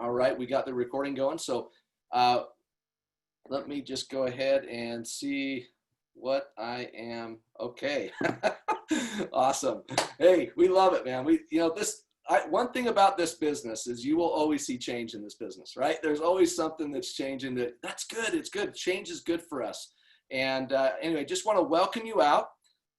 All right, we got the recording going. So let me just go ahead and see what I am. Okay. Awesome. Hey, we love it, man. One thing about this business is you will always see change in this business, right? There's always something that's changing. That's good. It's good. Change is good for us. And anyway, just want to welcome you out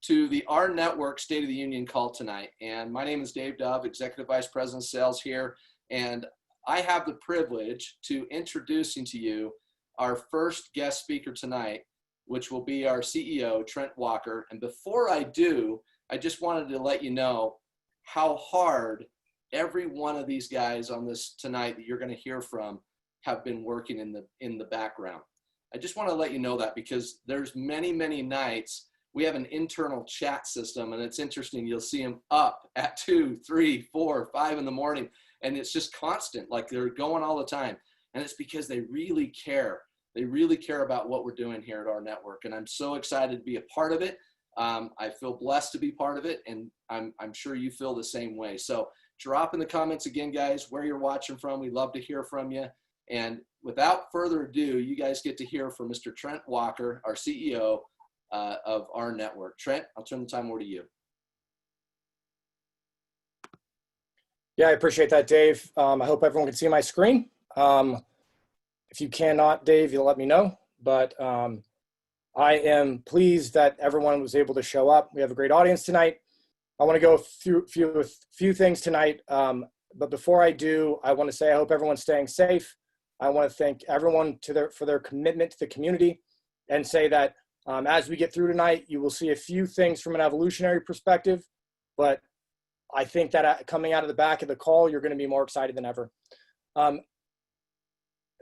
to the rNetwork State of the Union call tonight. And my name is Dave Dove, Executive Vice President of Sales here. And I have the privilege to introducing to you our first guest speaker tonight, which will be our CEO, Trent Walker. And before I do, I just wanted to let you know how hard every one of these guys on this tonight that you're going to hear from have been working in the background. I just want to let you know that because there's many nights we have an internal chat system, and it's interesting. You'll see them up at 2, 3, 4, 5 in the morning, and it's just constant, like they're going all the time. And it's because they really care. They really care about what we're doing here at rNetwork, and I'm so excited to be a part of it. I feel blessed to be part of it, and I'm sure you feel the same way. So drop in the comments again, guys, where you're watching from. We'd love to hear from you. And without further ado, you guys get to hear from Mr. Trent Walker, our CEO of rNetwork. Trent, I'll turn the time over to you. Yeah, I appreciate that, Dave. I hope everyone can see my screen. If you cannot, Dave, you'll let me know. But I am pleased that everyone was able to show up. We have a great audience tonight. I want to go through a few things tonight. But before I do, I want to say I hope everyone's staying safe. I want to thank everyone for their commitment to the community, and say that as we get through tonight, you will see a few things from an evolutionary perspective. But I think that coming out of the back of the call, you're going to be more excited than ever.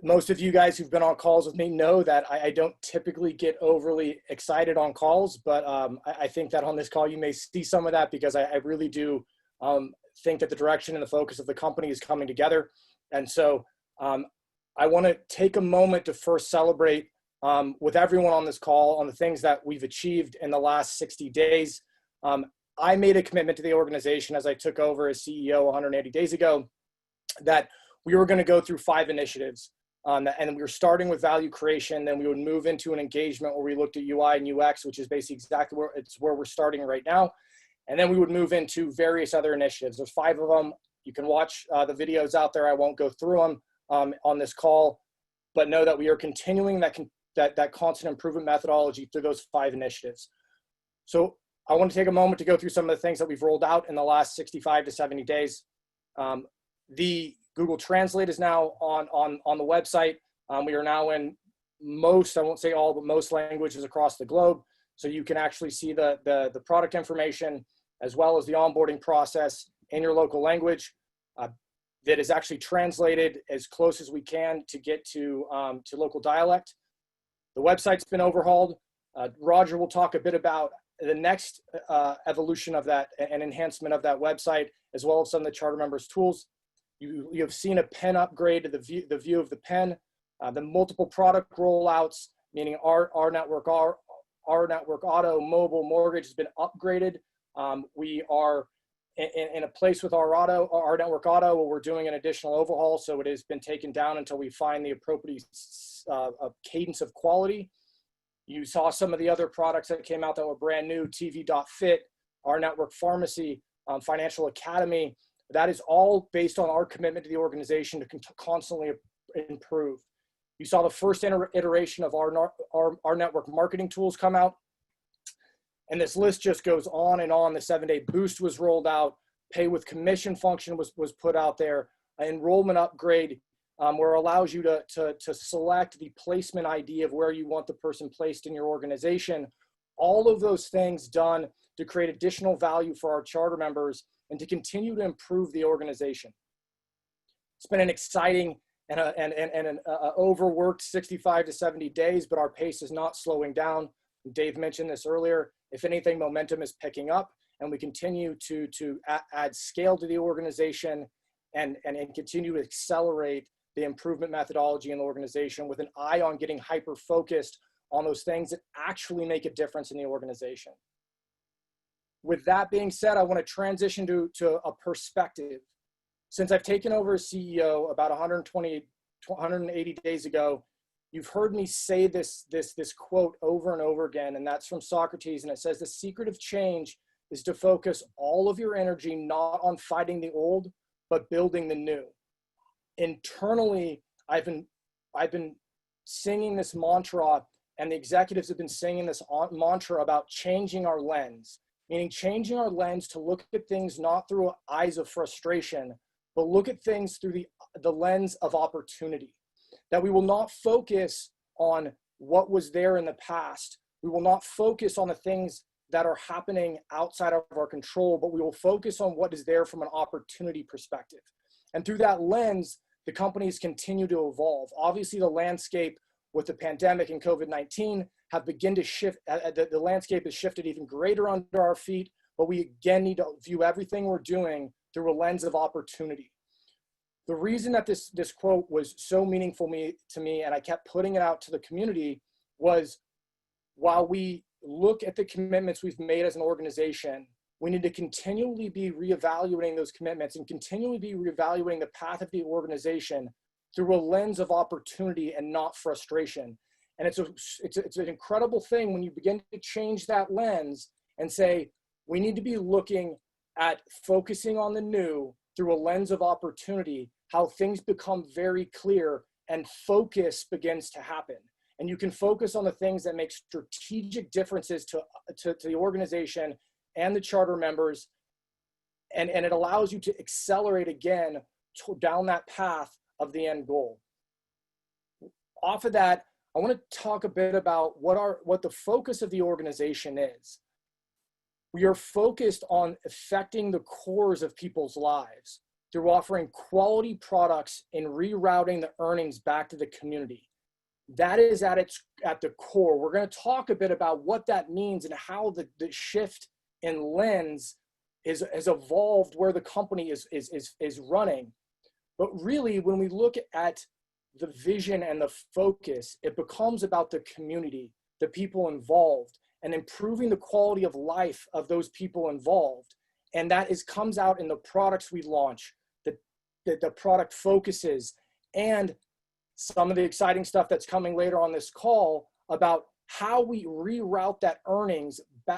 Most of you guys who've been on calls with me know that I don't typically get overly excited on calls, but I think that on this call you may see some of that because I really do think that the direction and the focus of the company is coming together. And so I want to take a moment to first celebrate with everyone on this call on the things that we've achieved in the last 60 days. I made a commitment to the organization as I took over as CEO 180 days ago that we were going to go through 5 initiatives. And we were starting with value creation, then we would move into an engagement where we looked at UI and UX, which is basically exactly where we're starting right now. And then we would move into various other initiatives. There's 5 of them. You can watch the videos out there. I won't go through them on this call, but know that we are continuing that constant improvement methodology through those 5 initiatives. So I want to take a moment to go through some of the things that we've rolled out in the last 65 to 70 days. The Google Translate is now on the website. We are now in most, I won't say all, but most languages across the globe. So you can actually see the product information as well as the onboarding process in your local language that is actually translated as close as we can to get to local dialect. The website's been overhauled. Roger will talk a bit about the next evolution of that and enhancement of that website, as well as some of the charter members' tools. You have seen a pen upgrade to the view of the pen, the multiple product rollouts, meaning our network auto, mobile, mortgage has been upgraded. We are in a place with our network auto where we're doing an additional overhaul. So it has been taken down until we find the appropriate cadence of quality. You saw some of the other products that came out that were brand new, rtv.fit, our network pharmacy, financial academy. That is all based on our commitment to the organization to constantly improve. You saw the first iteration of our network marketing tools come out. And this list just goes on and on. The 7-day boost was rolled out. Pay with commission function was put out there. An enrollment upgrade where it allows you to select the placement ID of where you want the person placed in your organization. All of those things done to create additional value for our charter members and to continue to improve the organization. It's been an exciting and an overworked 65 to 70 days, but our pace is not slowing down. Dave mentioned this earlier. If anything, momentum is picking up, and we continue to add scale to the organization and continue to accelerate the improvement methodology in the organization with an eye on getting hyper-focused on those things that actually make a difference in the organization. With that being said, I want to transition to a perspective. Since I've taken over as CEO about 180 days ago, you've heard me say this quote over and over again, and that's from Socrates, and it says, the secret of change is to focus all of your energy not on fighting the old, but building the new. Internally, I've been singing this mantra, and the executives have been singing this mantra about changing our lens, meaning changing our lens to look at things not through eyes of frustration, but look at things through the lens of opportunity. That we will not focus on what was there in the past. We will not focus on the things that are happening outside of our control, but we will focus on what is there from an opportunity perspective. And through that lens, the companies continue to evolve. Obviously, the landscape with the pandemic and COVID-19 have begun to shift. The landscape has shifted even greater under our feet, but we again need to view everything we're doing through a lens of opportunity. The reason that this quote was so meaningful to me, and I kept putting it out to the community, was while we look at the commitments we've made as an organization, we need to continually be reevaluating those commitments and continually be reevaluating the path of the organization through a lens of opportunity and not frustration. And it's an incredible thing when you begin to change that lens and say, we need to be looking at focusing on the new through a lens of opportunity, how things become very clear and focus begins to happen. And you can focus on the things that make strategic differences to the organization and the charter members. And it allows you to accelerate again down that path of the end goal. Off of that, I want to talk a bit about what the focus of the organization is. We are focused on affecting the cores of people's lives through offering quality products and rerouting the earnings back to the community. That is at the core. We're going to talk a bit about what that means and how the shift in lens has evolved where the company is running. But really, when we look at the vision and the focus, it becomes about the community, the people involved, and improving the quality of life of those people involved. And that comes out in the products we launch, the product focuses, and some of the exciting stuff that's coming later on this call about how we reroute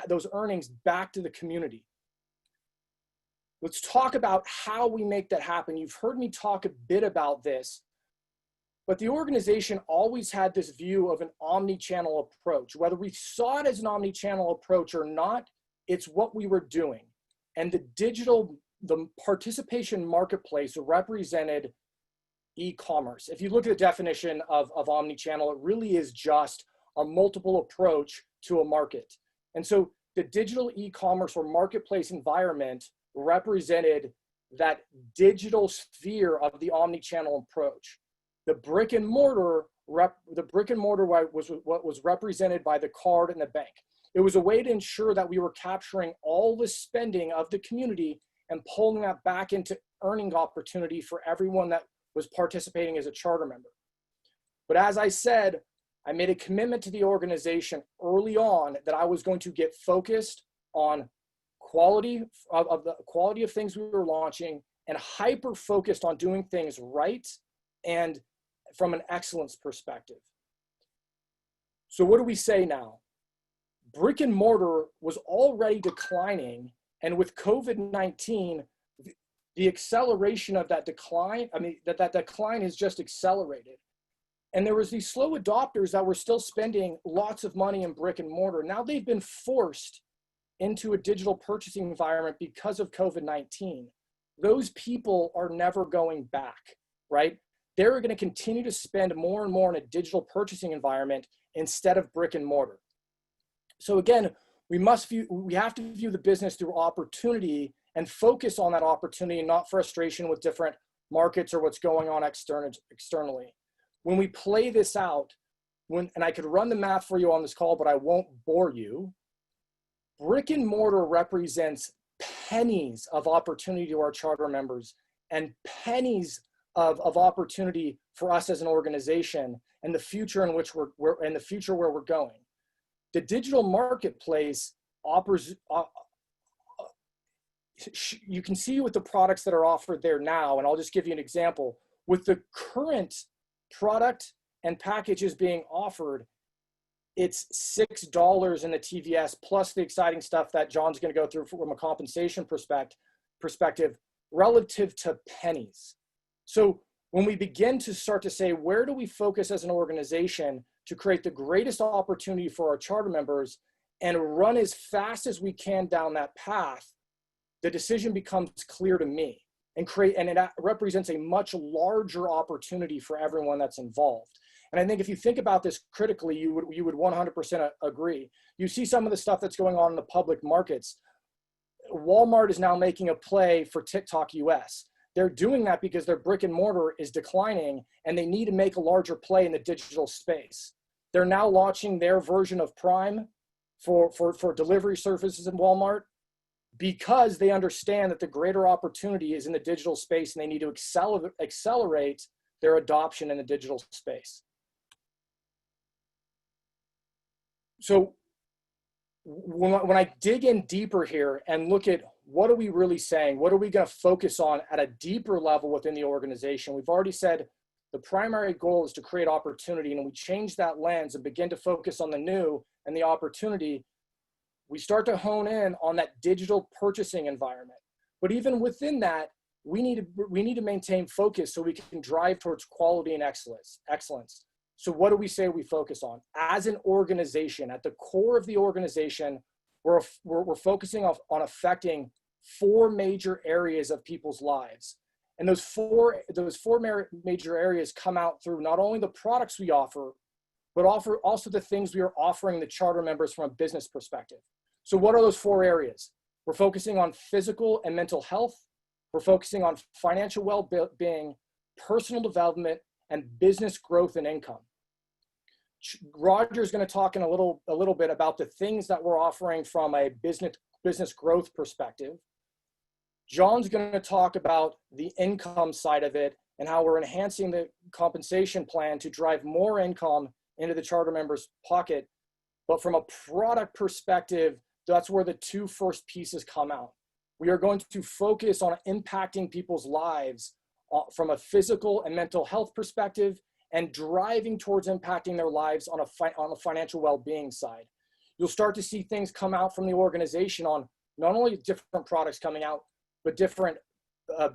those earnings back to the community. Let's talk about how we make that happen. You've heard me talk a bit about this, but the organization always had this view of an omni-channel approach. Whether we saw it as an omni-channel approach or not, it's what we were doing. And the participation marketplace represented e-commerce. If you look at the definition of omni-channel, it really is just a multiple approach to a market. And so the digital e-commerce or marketplace environment represented that digital sphere of the omni-channel approach. The brick and mortar was what was represented by the card and the bank. It was a way to ensure that we were capturing all the spending of the community and pulling that back into earning opportunity for everyone that was participating as a charter member. But as I said, I made a commitment to the organization early on that I was going to get focused on quality the quality of things we were launching and hyper focused on doing things right and from an excellence perspective. So what do we say now? Brick and mortar was already declining, and with COVID-19, the acceleration of that decline, that decline has just accelerated. And there was these slow adopters that were still spending lots of money in brick and mortar. Now they've been forced into a digital purchasing environment because of COVID-19. Those people are never going back, right? They're going to continue to spend more and more in a digital purchasing environment instead of brick and mortar. So again, we have to view the business through opportunity and focus on that opportunity and not frustration with different markets or what's going on externally. When we play this out, and I could run the math for you on this call, but I won't bore you, brick and mortar represents pennies of opportunity to our charter members and pennies of opportunity for us as an organization and the future in which we're in the future where we're going. The digital marketplace you can see with the products that are offered there now, and I'll just give you an example. With the current product and packages being offered, it's $6 in the TVS plus the exciting stuff that John's going to go through from a compensation perspective relative to pennies. So when we begin to start to say, where do we focus as an organization to create the greatest opportunity for our charter members and run as fast as we can down that path, the decision becomes clear to me and it represents a much larger opportunity for everyone that's involved. And I think if you think about this critically, you would 100% agree. You see some of the stuff that's going on in the public markets. Walmart is now making a play for TikTok US. They're doing that because their brick and mortar is declining and they need to make a larger play in the digital space. They're now launching their version of Prime for delivery services in Walmart because they understand that the greater opportunity is in the digital space and they need to accelerate their adoption in the digital space. So when I dig in deeper here and look at what are we really saying, what are we going to focus on at a deeper level within the organization, we've already said the primary goal is to create opportunity, and we change that lens and begin to focus on the new and the opportunity. We start to hone in on that digital purchasing environment. But even within that, we need to maintain focus so we can drive towards quality and excellence. So what do we say we focus on? As an organization, at the core of the organization, we're focusing on affecting 4 major areas of people's lives. And those four major areas come out through not only the products we offer, but also the things we are offering the charter members from a business perspective. So what are those 4 areas? We're focusing on physical and mental health. We're focusing on financial well-being, personal development, and business growth and income. Roger's going to talk in a little bit about the things that we're offering from a business growth perspective. John's going to talk about the income side of it and how we're enhancing the compensation plan to drive more income into the charter members' pocket. But from a product perspective, that's where the 2 first pieces come out. We are going to focus on impacting people's lives from a physical and mental health perspective and driving towards impacting their lives on the financial well-being side. You'll start to see things come out from the organization on not only different products coming out, but different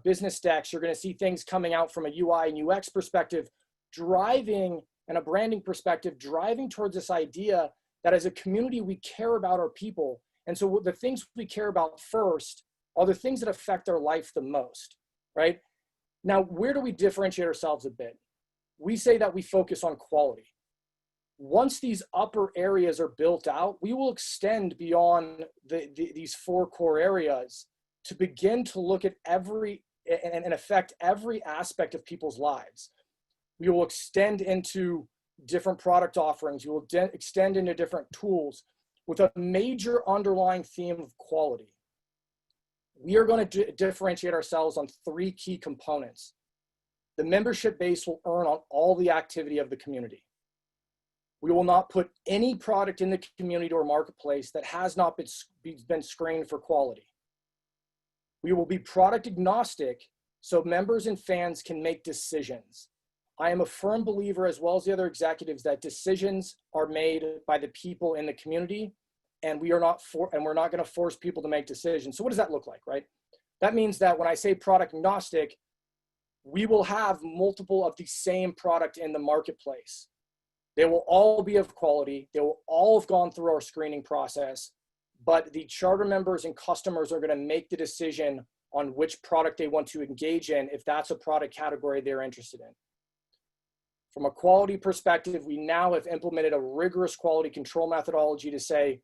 business decks. You're going to see things coming out from a UI and UX perspective, driving and a branding perspective, driving towards this idea that as a community, we care about our people. And so the things we care about first are the things that affect their life the most, right? Now, where do we differentiate ourselves a bit? We say that we focus on quality. Once these upper areas are built out, we will extend beyond these 4 core areas to begin to look at and affect every aspect of people's lives. We will extend into different product offerings. We will extend into different tools with a major underlying theme of quality. We are going to differentiate ourselves on 3 key components. The membership base will earn on all the activity of the community. We will not put any product in the community or marketplace that has not been screened for quality. We will be product agnostic so members and fans can make decisions. I am a firm believer, as well as the other executives, that decisions are made by the people in the community, and we're not going to force people to make decisions. So what does that look like, right? That means that when I say product agnostic, we will have multiple of the same product in the marketplace. They will all be of quality. They will all have gone through our screening process, but the charter members and customers are going to make the decision on which product they want to engage in if that's a product category they're interested in. From a quality perspective, we now have implemented a rigorous quality control methodology to say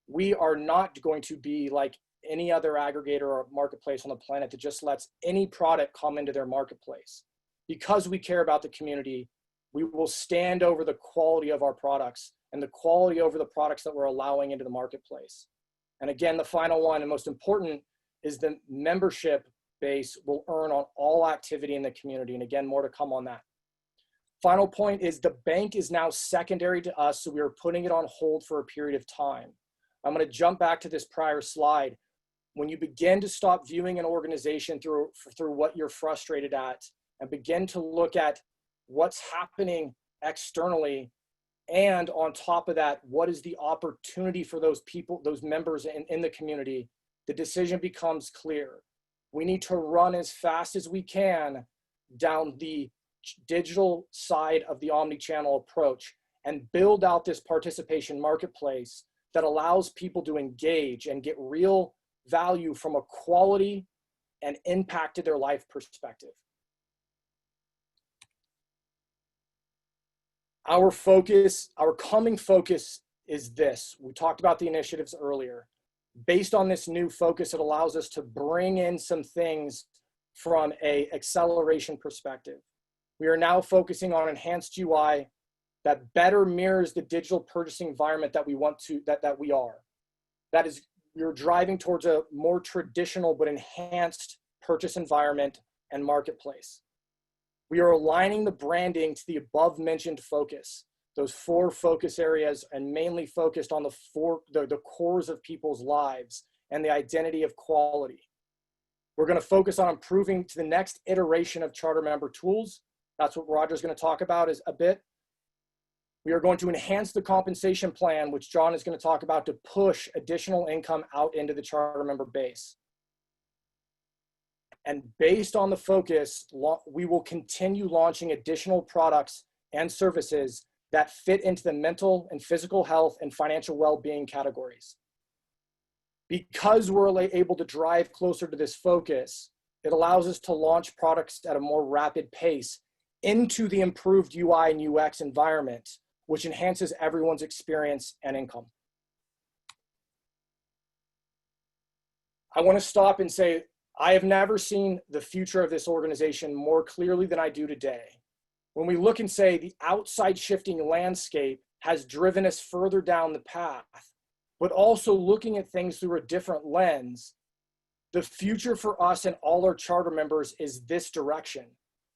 we are not going to be like any other aggregator or marketplace on the planet that just lets any product come into their marketplace. Because we care about the community, we will stand over the quality of our products and the quality over the products that we're allowing into the marketplace. And again, the final one and most important is the membership base will earn on all activity in the community. And again, more to come on that. Final point is the bank is now secondary to us, so we are putting it on hold for a period of time. I'm going to jump back to this prior slide. when you begin to stop viewing an organization through what you're frustrated at and begin to look at what's happening externally, and on top of that, what is the opportunity for those people, those members in the community, the decision becomes clear. We need to run as fast as we can down the digital side of the omni-channel approach and build out this participation marketplace that allows people to engage and get real value from a quality and impact to their life perspective. Our focus, our coming focus is this. We talked about the initiatives earlier. Based on this new focus, it allows us to bring in some things from an acceleration perspective. We are now focusing on enhanced UI that better mirrors the digital purchasing environment that we want to, that we are. That is, we're driving towards a more traditional but enhanced purchase environment and marketplace. We are aligning the branding to the above mentioned focus, those 4 focus areas, and mainly focused on the cores of people's lives and the identity of quality. We're going to focus on improving to the next iteration of charter member tools. That's what Roger's going to talk about is a bit. We are going to enhance the compensation plan, which John is going to talk about, to push additional income out into the charter member base. And based on the focus, we will continue launching additional products and services that fit into the mental and physical health and financial well-being categories. Because we're able to drive closer to this focus, it allows us to launch products at a more rapid pace into the improved UI and UX environment, which enhances everyone's experience and income. I want to stop and say, I have never seen the future of this organization more clearly than I do today. When we look and say the outside shifting landscape has driven us further down the path, but also looking at things through a different lens, the future for us and all our charter members is this direction.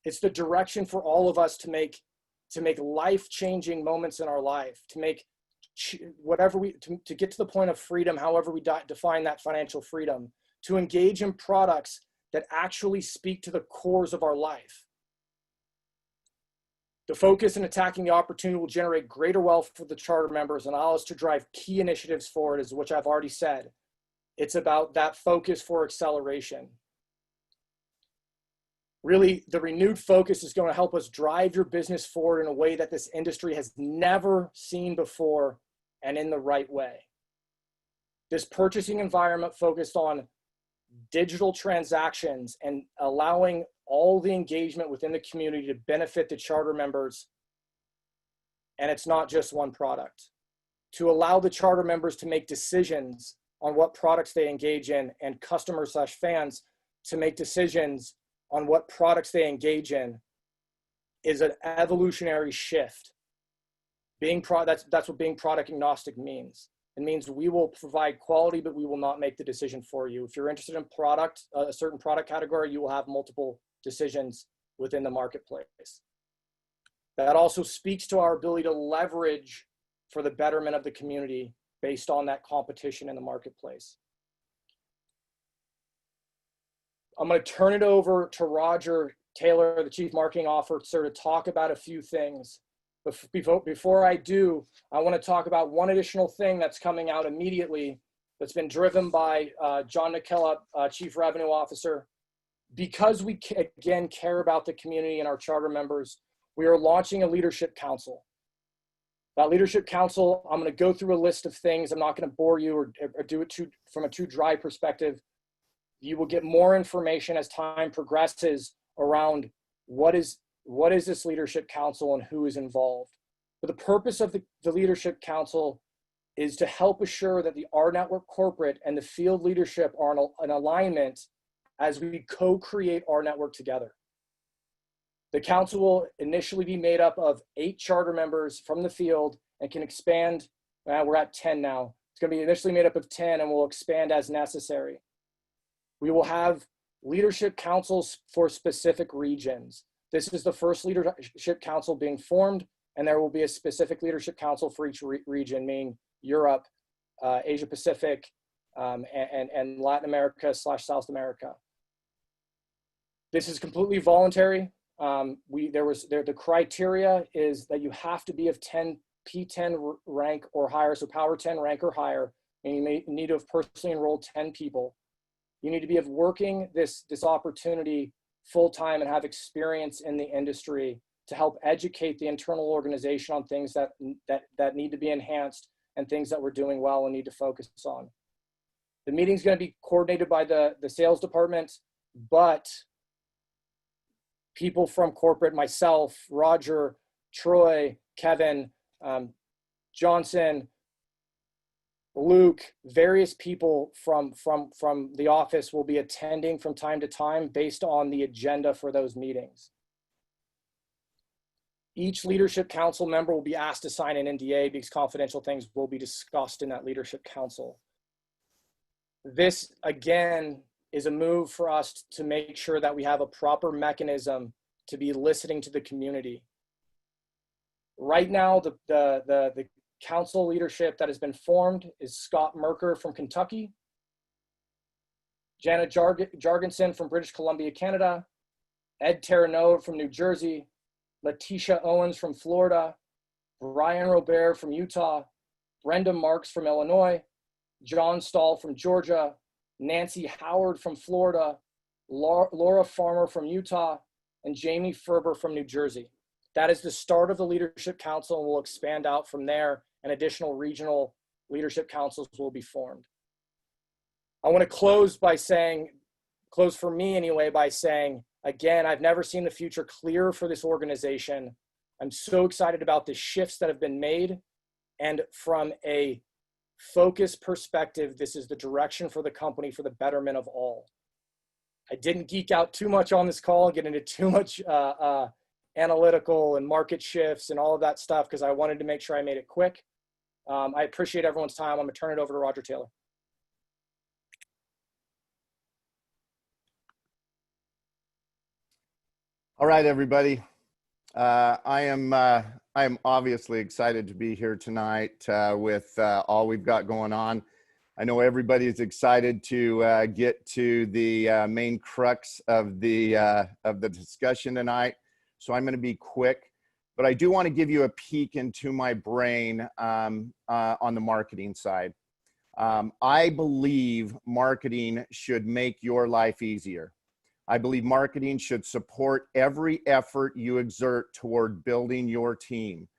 It's the direction for all of us to make life-changing moments in our life, to make whatever to get to the point of freedom, however we define that financial freedom, to engage in products that actually speak to the cores of our life. The focus in attacking the opportunity will generate greater wealth for the charter members and allow us to drive key initiatives forward, as which I've already said. It's about that focus for acceleration. Really, the renewed focus is going to help us drive your business forward in a way that this industry has never seen before and in the right way. This purchasing environment focused on digital transactions and allowing all the engagement within the community to benefit the charter members. And it's not just one product. To allow the charter members to make decisions on what products they engage in and customers/fans to make decisions on what products they engage in is an evolutionary shift. That's what being product agnostic means. It means we will provide quality, but we will not make the decision for you. If you're interested in product, a certain product category, you will have multiple decisions within the marketplace. That also speaks to our ability to leverage for the betterment of the community based on that competition in the marketplace. I'm going to turn it over to Roger Taylor, the Chief Marketing Officer, to talk about a few things. Before I do, I want to talk about one additional thing that's coming out immediately that's been driven by John Nicola, Chief Revenue Officer. Because we, again, care about the community and our charter members, we are launching a leadership council. That leadership council, I'm going to go through a list of things. I'm not going to bore you or do it from a too dry perspective. You will get more information as time progresses around what is this leadership council and who is involved. But the purpose of the leadership council is to help assure that the rNetwork corporate and the field leadership are in alignment as we co-create rNetwork together. The council will initially be made up of 8 charter members from the field and can expand. We're at 10 now. It's going to be initially made up of 10 and will expand as necessary. We will have leadership councils for specific regions. This is the first leadership council being formed, and there will be a specific leadership council for each region, meaning Europe, Asia Pacific, and Latin America / South America. This is completely voluntary. The criteria is that you have to be of P10 rank or higher, so Power 10 rank or higher, and you may need to have personally enrolled 10 people. You need to be of working this opportunity full-time and have experience in the industry to help educate the internal organization on things that need to be enhanced and things that we're doing well and need to focus on. The meeting's going to be coordinated by the sales department, but people from corporate, myself, Roger, Troy, Kevin, Johnson, Luke, various people from the office will be attending from time to time based on the agenda for those meetings. Each leadership council member will be asked to sign an NDA because confidential things will be discussed in that leadership council. This, again, is a move for us to make sure that we have a proper mechanism to be listening to the community. Right now, the council leadership that has been formed is Scott Merker from Kentucky, Janet Jargensen from British Columbia, Canada, Ed Terranova from New Jersey, Letitia Owens from Florida, Brian Robert from Utah, Brenda Marks from Illinois, John Stahl from Georgia, Nancy Howard from Florida, Laura Farmer from Utah, and Jamie Ferber from New Jersey. That is the start of the Leadership Council, and we'll expand out from there, and additional regional leadership councils will be formed. I want to close for me anyway, by saying, again, I've never seen the future clearer for this organization. I'm so excited about the shifts that have been made, and from a focus perspective, this is the direction for the company for the betterment of all. I didn't geek out too much on this call and get into too much analytical and market shifts and all of that stuff because I wanted to make sure I made it quick. I appreciate everyone's time. I'm going to turn it over to Roger Taylor. All right, everybody. I am obviously excited to be here tonight with all we've got going on. I know everybody is excited to get to the main crux of the discussion tonight. So I'm going to be quick, but I do want to give you a peek into my brain on the marketing side. I believe marketing should make your life easier. I believe marketing should support every effort you exert toward building your team.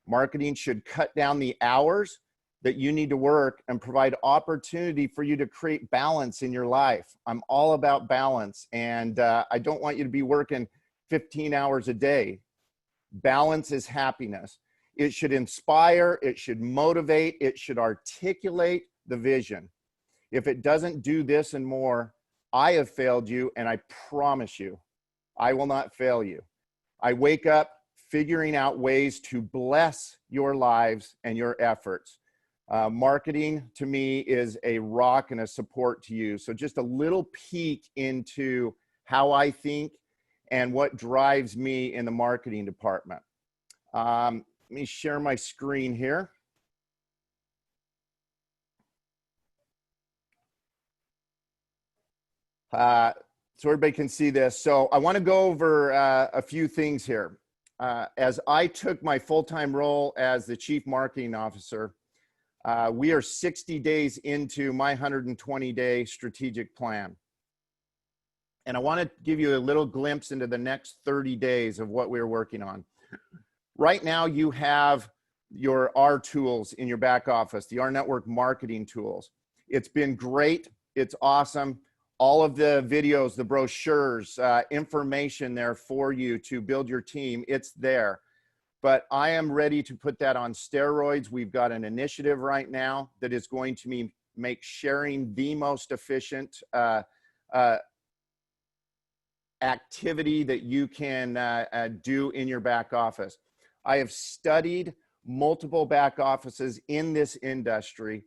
Marketing should cut down the hours that you need to work and provide opportunity for you to create balance in your life. I'm all about balance, and I don't want you to be working 15 hours a day. Balance is happiness. It should inspire, it should motivate, it should articulate the vision. If it doesn't do this and more, I have failed you, and I promise you, I will not fail you. I wake up figuring out ways to bless your lives and your efforts. Marketing to me is a rock and a support to you. So just a little peek into how I think and what drives me in the marketing department. Let me share my screen here. So everybody can see this. So I want to go over a few things here. As I took my full-time role as the Chief Marketing Officer, we are 60 days into my 120-day strategic plan. And I want to give you a little glimpse into the next 30 days of what we're working on. Right now, you have your R tools in your back office, the rNetwork marketing tools. It's been great. It's awesome. All of the videos, the brochures, information there for you to build your team, it's there. But I am ready to put that on steroids. We've got an initiative right now that is going to make sharing the most efficient activity that you can do in your back office. I have studied multiple back offices in this industry,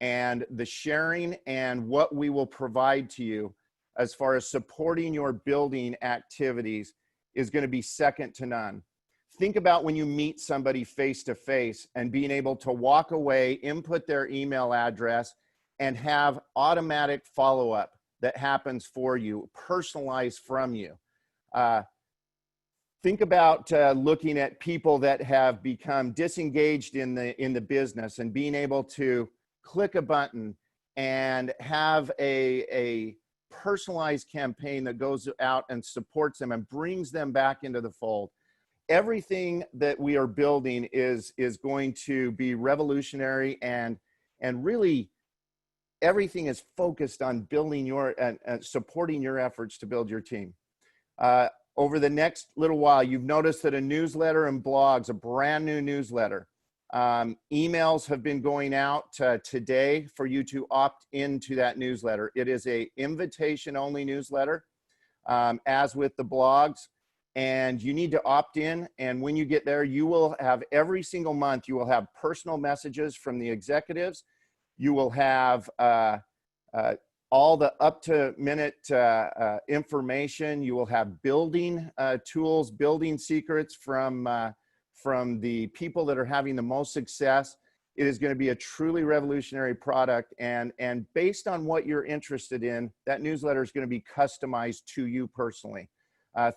and the sharing and what we will provide to you as far as supporting your building activities is going to be second to none. Think about when you meet somebody face to face and being able to walk away, input their email address, and have automatic follow-up that happens for you, personalized from you. Think about looking at people that have become disengaged in the business and being able to click a button and have a personalized campaign that goes out and supports them and brings them back into the fold. Everything that we are building is going to be revolutionary, and really everything is focused on building your and supporting your efforts to build your team. Over the next little while, you've noticed that a newsletter and blogs, a brand new newsletter, emails have been going out today for you to opt into that newsletter. It is a invitation only newsletter, as with the blogs, and you need to opt in. And when you get there, you will have every single month, you will have personal messages from the executives. You will have all the up-to-minute information. You will have building tools, building secrets from the people that are having the most success. It is going to be a truly revolutionary product. And based on what you're interested in, that newsletter is going to be customized to you personally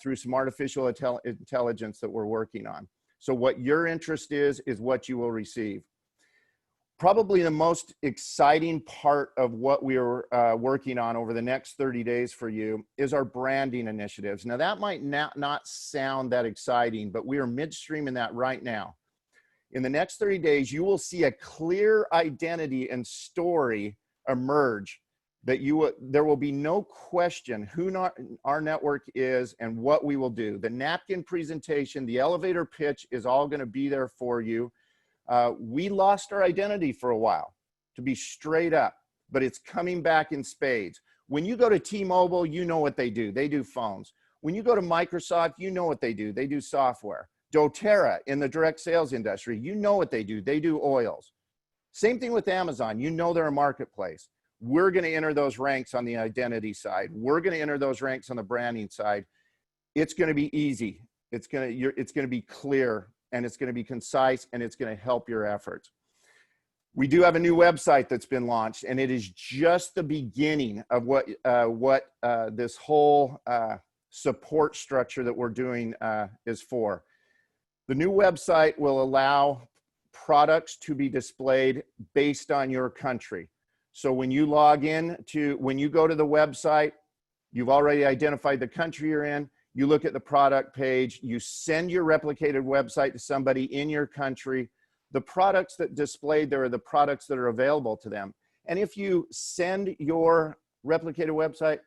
through some artificial intelligence that we're working on. So what your interest is what you will receive. Probably the most exciting part of what we are working on over the next 30 days for you is our branding initiatives. Now that might not sound that exciting, but we are midstream in that right now. In the next 30 days, you will see a clear identity and story emerge that there will be no question who our network is and what we will do. The napkin presentation, the elevator pitch is all going to be there for you. We lost our identity for a while, to be straight up, but it's coming back in spades. When you go to T-Mobile, you know what they do. They do phones. When you go to Microsoft, you know what they do. They do software. doTERRA in the direct sales industry, you know what they do. They do oils. Same thing with Amazon. You know they're a marketplace. We're going to enter those ranks on the identity side. We're going to enter those ranks on the branding side. It's going to be easy. It's going to be clear, and it's going to be concise, and it's going to help your efforts. We do have a new website that's been launched, and it is just the beginning of what this whole support structure that we're doing is for. The new website will allow products to be displayed based on your country. So when you when you go to the website, you've already identified the country you're in. You look at the product page, you send your replicated website to somebody in your country. The products that displayed there are the products that are available to them. And if you send your replicated website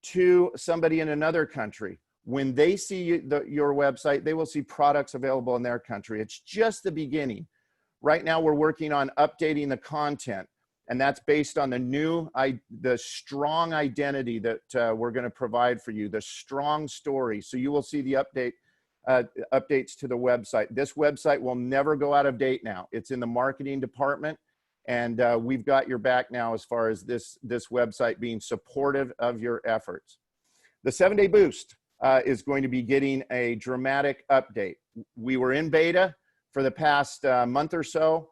to somebody in another country, when they see your website, they will see products available in their country. It's just the beginning. Right now, we're working on updating the content, and that's based on the strong identity that we're going to provide for you, the strong story. So you will see the updates to the website. This website will never go out of date now. It's in the marketing department, and we've got your back now as far as this website being supportive of your efforts. The 7-day boost is going to be getting a dramatic update. We were in beta for the past month or so.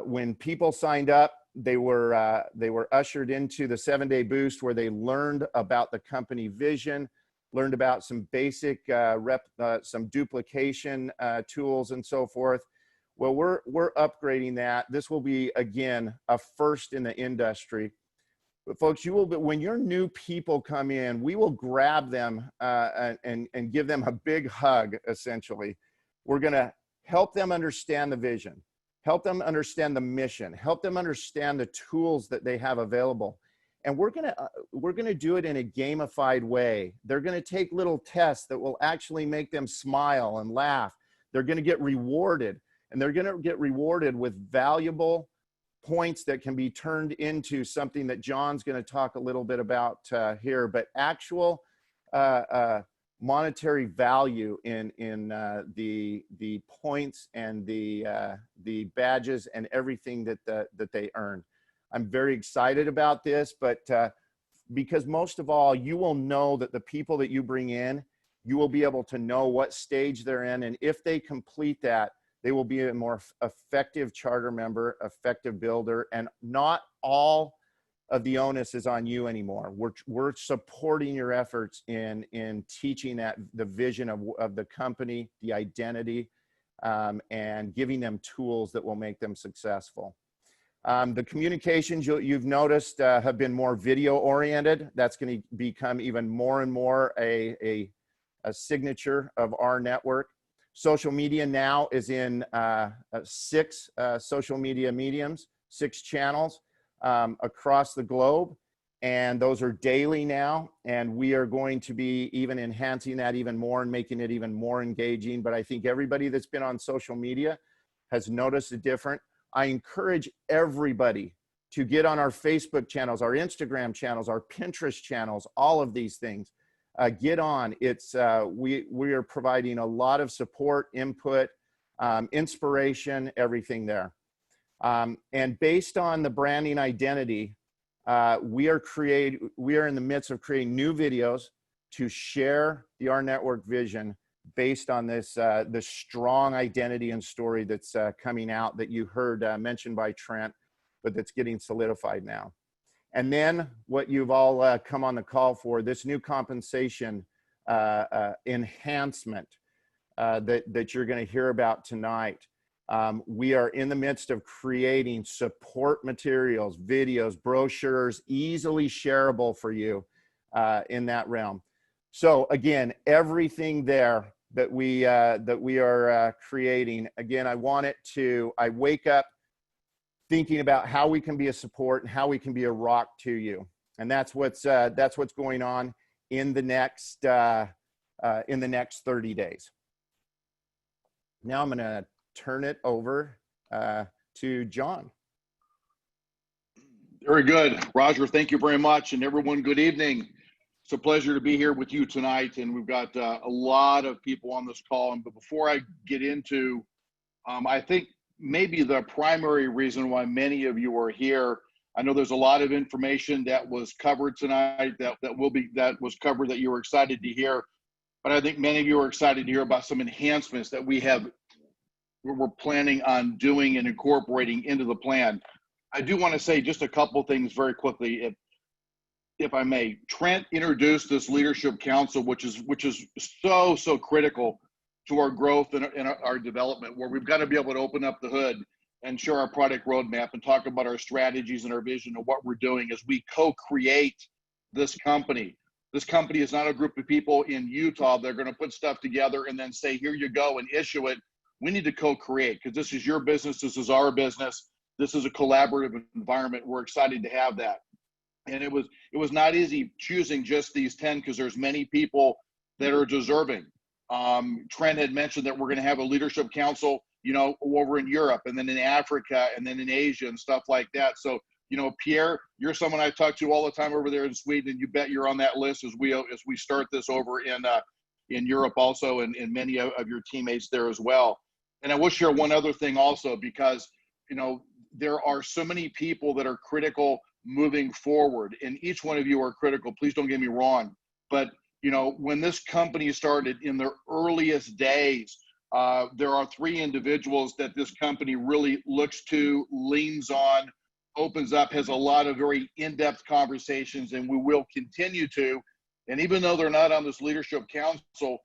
When people signed up, they were ushered into the 7-day boost, where they learned about the company vision, learned about some basic some duplication tools and so forth. Well, we're upgrading that. This will be, again, a first in the industry. But folks, when your new people come in, we will grab them and give them a big hug, essentially. We're going to help them understand the vision, help them understand the mission, help them understand the tools that they have available. And we're gonna do it in a gamified way. They're gonna take little tests that will actually make them smile and laugh. They're gonna get rewarded, and they're gonna get rewarded with valuable points that can be turned into something that John's gonna talk a little bit about here, but actual monetary value in the points and the badges and everything that they earn. I'm very excited about this, but because most of all, you will know that the people that you bring in, you will be able to know what stage they're in, and if they complete that, they will be a more effective charter member, effective builder, and not all of the onus is on you anymore. We're supporting your efforts in teaching the vision of the company, the identity, and giving them tools that will make them successful. The communications you've noticed have been more video oriented. That's going to become even more and more a signature of our network. Social media now is in 6 social media mediums, 6 channels across the globe. And those are daily now. And we are going to be even enhancing that even more and making it even more engaging. But I think everybody that's been on social media has noticed a difference. I encourage everybody to get on our Facebook channels, our Instagram channels, our Pinterest channels, all of these things. Get on. It's we are providing a lot of support, input, inspiration, everything there. And based on the branding identity, we are in the midst of creating new videos to share the rNetwork vision based on this strong identity and story that's coming out that you heard mentioned by Trent, but that's getting solidified now. And then what you've all come on the call for, this new compensation enhancement that you're going to hear about tonight. We are in the midst of creating support materials, videos, brochures, easily shareable for you in that realm. So again, everything there that we are creating, again, I wake up thinking about how we can be a support and how we can be a rock to you. And that's what's going on in the next 30 days. Now I'm going to turn it over to John. Very good. Roger, thank you very much. And everyone, good evening. It's a pleasure to be here with you tonight. And we've got a lot of people on this call. But before I get into, I think maybe the primary reason why many of you are here, I know there's a lot of information that was covered tonight that was covered that you were excited to hear. But I think many of you are excited to hear about some enhancements that we're planning on doing and incorporating into the plan. I do want to say just a couple things very quickly, if I may. Trent introduced this leadership council, which is so critical to our growth and our development, where we've got to be able to open up the hood and share our product roadmap and talk about our strategies and our vision of what we're doing as we co-create this company. This company is not a group of people in Utah that are going to put stuff together and then say, here you go, and issue it. We need to co-create, because this is your business, this is our business, this is a collaborative environment. We're excited to have that. And it was not easy choosing just these 10, because there's many people that are deserving. Trent had mentioned that we're going to have a leadership council, over in Europe, and then in Africa, and then in Asia and stuff like that. So, Pierre, you're someone I talk to all the time over there in Sweden, and you bet you're on that list as we start this over in Europe also, and many of your teammates there as well. And I will share one other thing also, because, there are so many people that are critical moving forward, and each one of you are critical. Please don't get me wrong. But, when this company started in their earliest days, there are 3 individuals that this company really looks to, leans on, opens up, has a lot of very in-depth conversations, and we will continue to. And even though they're not on this leadership council,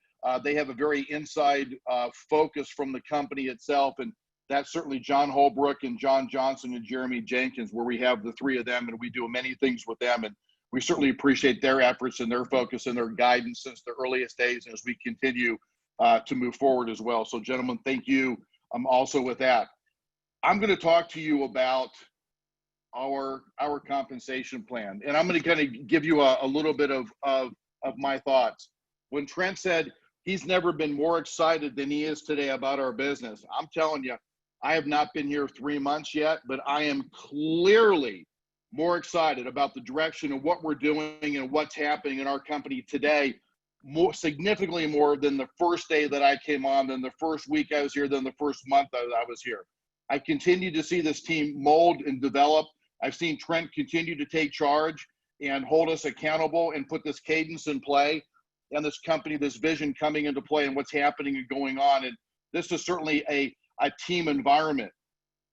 they have a very inside focus from the company itself. And that's certainly John Holbrook and John Johnson and Jeremy Jenkins, where we have the 3 of them, and we do many things with them. And we certainly appreciate their efforts and their focus and their guidance since the earliest days as we continue to move forward as well. So gentlemen, thank you. Also with that, I'm going to talk to you about our compensation plan. And I'm going to kind of give you a little bit of my thoughts. When Trent said he's never been more excited than he is today about our business, I'm telling you, I have not been here 3 months yet, but I am clearly more excited about the direction of what we're doing and what's happening in our company today, significantly more than the first day that I came on, than the first week I was here, than the first month that I was here. I continue to see this team mold and develop. I've seen Trent continue to take charge and hold us accountable and put this cadence in play, and this company, this vision coming into play, and what's happening and going on. And this is certainly a team environment.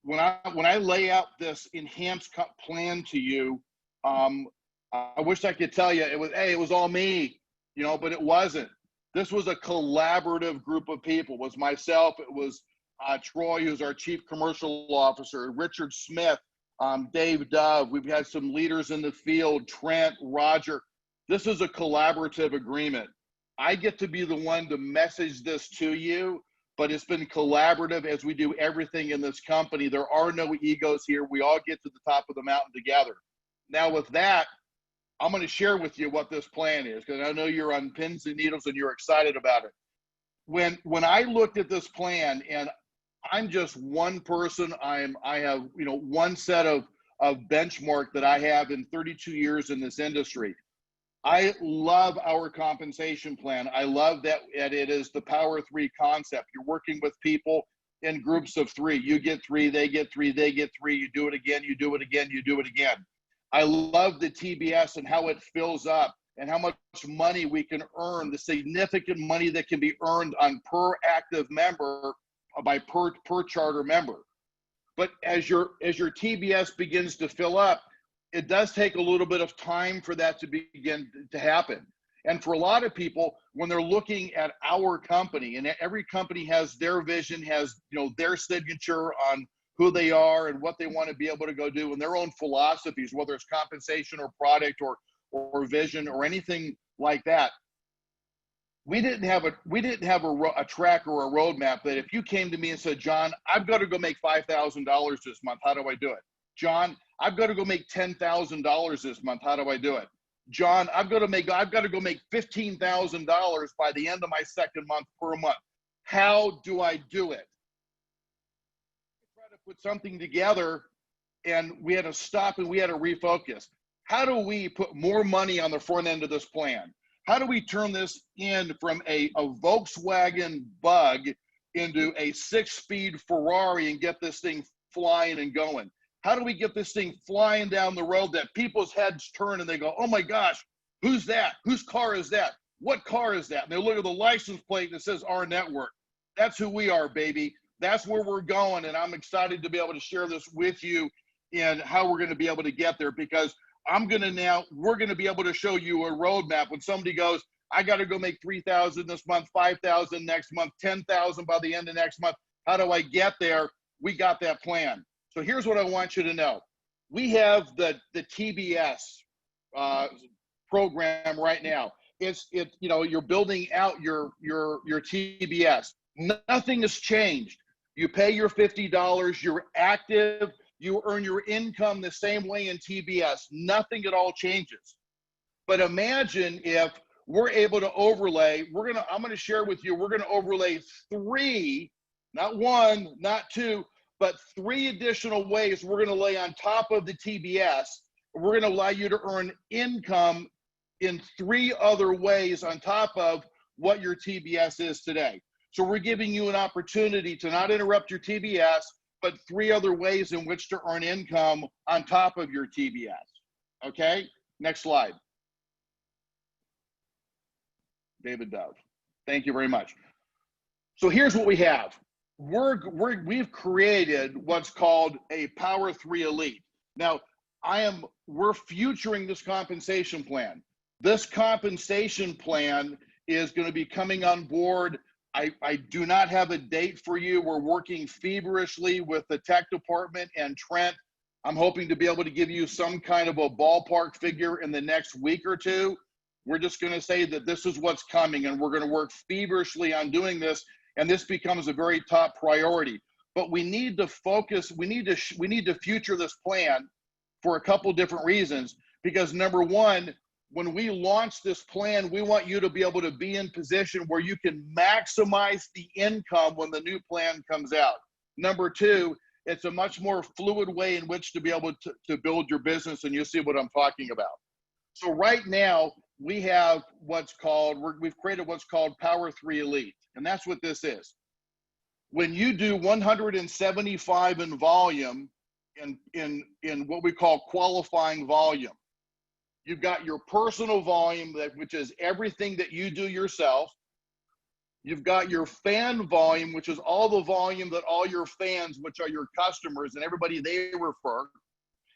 When I lay out this enhanced plan to you, I wish I could tell you it was, hey, it was all me, you know, but it wasn't. This was a collaborative group of people. It was myself. It was Troy, who's our chief commercial officer, Richard Smith, Dave Dove. We've had some leaders in the field, Trent, Roger. This is a collaborative agreement. I get to be the one to message this to you, but it's been collaborative as we do everything in this company. There are no egos here. We all get to the top of the mountain together. Now with that, I'm going to share with you what this plan is, because I know you're on pins and needles and you're excited about it. When I looked at this plan, and I'm just one person, I have, you know, one set of benchmark that I have in 32 years in this industry. I love our compensation plan. I love that it is the Power 3 concept. You're working with people in groups of 3. You get 3, they get 3, they get 3. You do it again, you do it again, you do it again. I love the TBS and how it fills up and how much money we can earn, the significant money that can be earned on per active member by per charter member. But as your TBS begins to fill up, it does take a little bit of time for that to begin to happen. And for a lot of people, when they're looking at our company, and every company has their vision, has, you know, their signature on who they are and what they want to be able to go do, and their own philosophies, whether it's compensation or product or vision or anything like that. We didn't have a track or a roadmap that if you came to me and said, John, I've got to go make $5,000 this month, how do I do it? John, I've got to go make $10,000 this month, how do I do it? John, I've got to go make $15,000 by the end of my second month per month. How do I do it? Try to put something together, and we had to stop and we had to refocus. How do we put more money on the front end of this plan? How do we turn this in from a Volkswagen Bug into a 6-speed Ferrari and get this thing flying and going? How do we get this thing flying down the road that people's heads turn and they go, oh my gosh, who's that? Whose car is that? What car is that? And they look at the license plate and it says rNetwork. That's who we are, baby. That's where we're going. And I'm excited to be able to share this with you and how we're going to be able to get there, because we're going to be able to show you a roadmap. When somebody goes, I got to go make 3,000 this month, 5,000 next month, 10,000 by the end of next month. How do I get there? We got that plan. So here's what I want you to know. We have the TBS program right now. You know, you're building out your TBS. Nothing has changed. You pay your $50, you're active, you earn your income the same way in TBS. Nothing at all changes. But imagine if we're able to overlay, I'm gonna share with you, we're gonna overlay 3, not 1, not 2, but 3 additional ways we're gonna lay on top of the TBS. We're gonna allow you to earn income in 3 other ways on top of what your TBS is today. So we're giving you an opportunity to not interrupt your TBS, but 3 other ways in which to earn income on top of your TBS. Okay, next slide. David Dove, thank you very much. So here's what we have. We've created what's called a Power 3 Elite. Now, we're futuring this compensation plan. This compensation plan is going to be coming on board. I do not have a date for you. We're working feverishly with the tech department and Trent. I'm hoping to be able to give you some kind of a ballpark figure in the next week or 2. We're just going to say that this is what's coming, and we're going to work feverishly on doing this, and this becomes a very top priority. But we need to focus, we need to future this plan for a couple different reasons, because number 1, when we launch this plan, we want you to be able to be in position where you can maximize the income when the new plan comes out. Number 2, it's a much more fluid way in which to be able to build your business, and you'll see what I'm talking about. So right now, we have we've created what's called Power 3 Elite, and that's what this is. When you do 175 in volume, in what we call qualifying volume, you've got your personal volume, which is everything that you do yourself. You've got your fan volume, which is all the volume that all your fans, which are your customers and everybody they refer.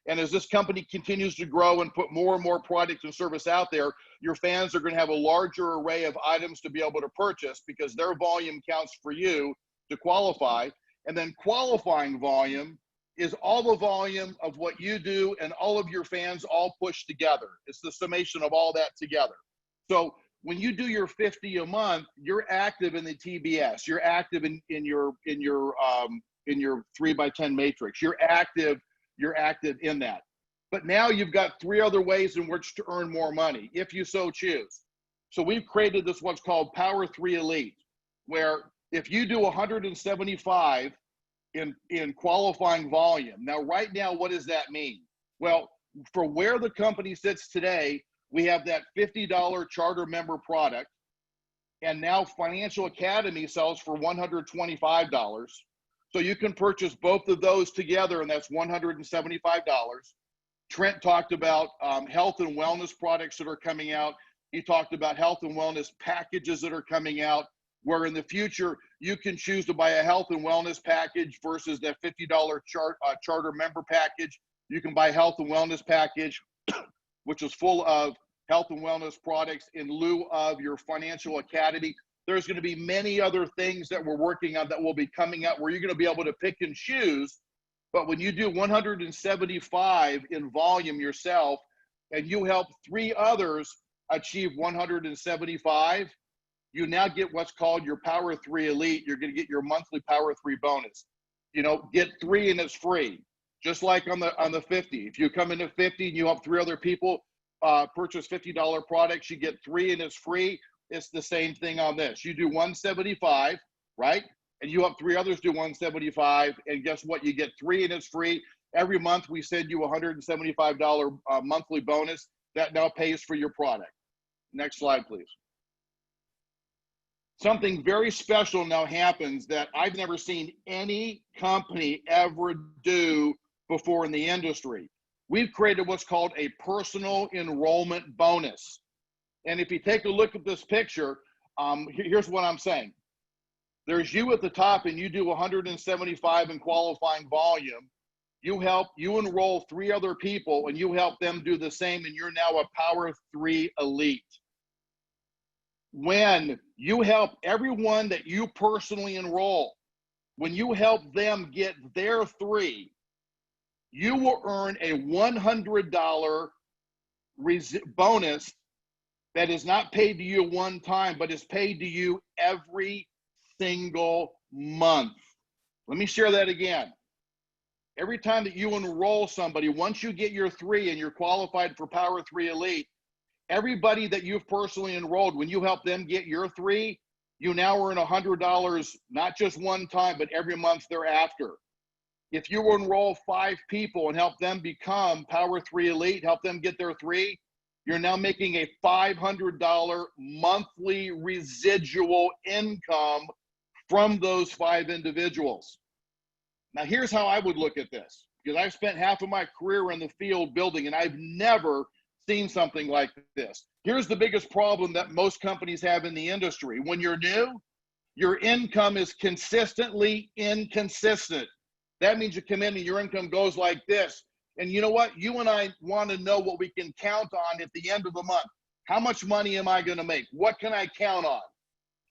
And as this company continues to grow and put more and more product and service out there, your fans are going to have a larger array of items to be able to purchase because their volume counts for you to qualify. And then qualifying volume is all the volume of what you do and all of your fans all pushed together. It's the summation of all that together. So when you do your 50 a month, you're active in the TBS. You're active in your 3x10 matrix. You're active in that. But now you've got 3 other ways in which to earn more money, if you so choose. So we've created this what's called Power 3 Elite, where if you do 175 in qualifying volume. Now, right now, what does that mean? Well, for where the company sits today, we have that $50 charter member product, and now Financial Academy sells for $125. So you can purchase both of those together, and that's $175. Trent talked about health and wellness products that are coming out. He talked about health and wellness packages that are coming out, where in the future, you can choose to buy a health and wellness package versus that $50 charter member package. You can buy health and wellness package, which is full of health and wellness products in lieu of your Financial Academy. There's going to be many other things that we're working on that will be coming out where you're going to be able to pick and choose. But when you do 175 in volume yourself and you help 3 others achieve 175, you now get what's called your Power 3 Elite. You're going to get your monthly Power 3 bonus. You know, get 3 and it's free. Just like on the 50. If you come into 50 and you help 3 other people purchase $50 products, you get 3 and it's free. It's the same thing on this. You do 175, right? And you help 3 others do 175, and guess what? You get 3 and it's free. Every month we send you a $175 monthly bonus that now pays for your product. Next slide, please. Something very special now happens that I've never seen any company ever do before in the industry. We've created what's called a personal enrollment bonus. And if you take a look at this picture, here's what I'm saying. There's you at the top and you do 175 in qualifying volume. You enroll 3 other people and you help them do the same, and you're now a Power 3 Elite. When you help everyone that you personally enroll, when you help them get their 3, you will earn a $100 bonus that is not paid to you one time, but is paid to you every single month. Let me share that again. Every time that you enroll somebody, once you get your 3 and you're qualified for Power 3 Elite, everybody that you've personally enrolled, when you help them get your 3, you now earn $100, not just one time, but every month thereafter. If you enroll 5 people and help them become Power 3 Elite, help them get their 3, you're now making a $500 monthly residual income from those 5 individuals. Now, here's how I would look at this, because I've spent half of my career in the field building, and I've never seen something like this. Here's the biggest problem that most companies have in the industry. When you're new, your income is consistently inconsistent. That means you come in and your income goes like this. And you know what? You and I want to know what we can count on at the end of the month. How much money am I going to make? What can I count on?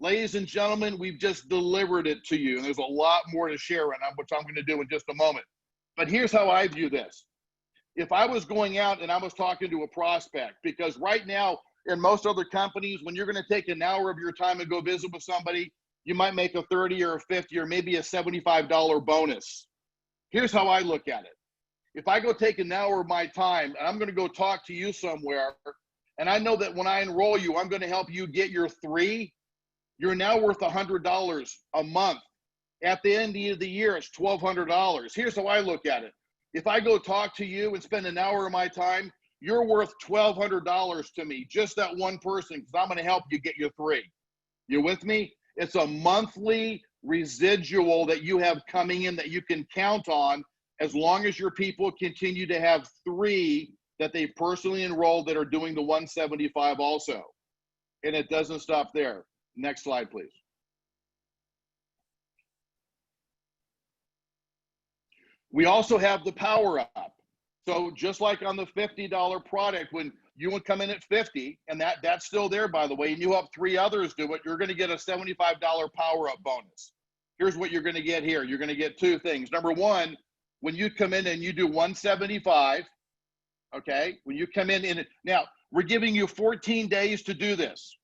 Ladies and gentlemen, we've just delivered it to you. And there's a lot more to share, which I'm going to do in just a moment. But here's how I view this. If I was going out and I was talking to a prospect, because right now in most other companies, when you're going to take an hour of your time and go visit with somebody, you might make a 30 or a 50 or maybe a $75 bonus. Here's how I look at it. If I go take an hour of my time and I'm going to go talk to you somewhere, and I know that when I enroll you, I'm going to help you get your 3, you're now worth $100 a month. At the end of the year, it's $1,200. Here's how I look at it. If I go talk to you and spend an hour of my time, you're worth $1,200 to me, just that one person, because I'm going to help you get your 3. You with me? It's a monthly residual that you have coming in that you can count on as long as your people continue to have 3 that they personally enrolled that are doing the 175 also. And it doesn't stop there. Next slide, please. We also have the Power Up. So just like on the $50 product, when you would come in at 50, and that's still there, by the way, and you help 3 others do it, you're going to get a $75 power-up bonus. Here's what you're going to get here. You're going to get 2 things. Number one, when you come in and you do 175, okay, when you come in, now we're giving you 14 days to do this.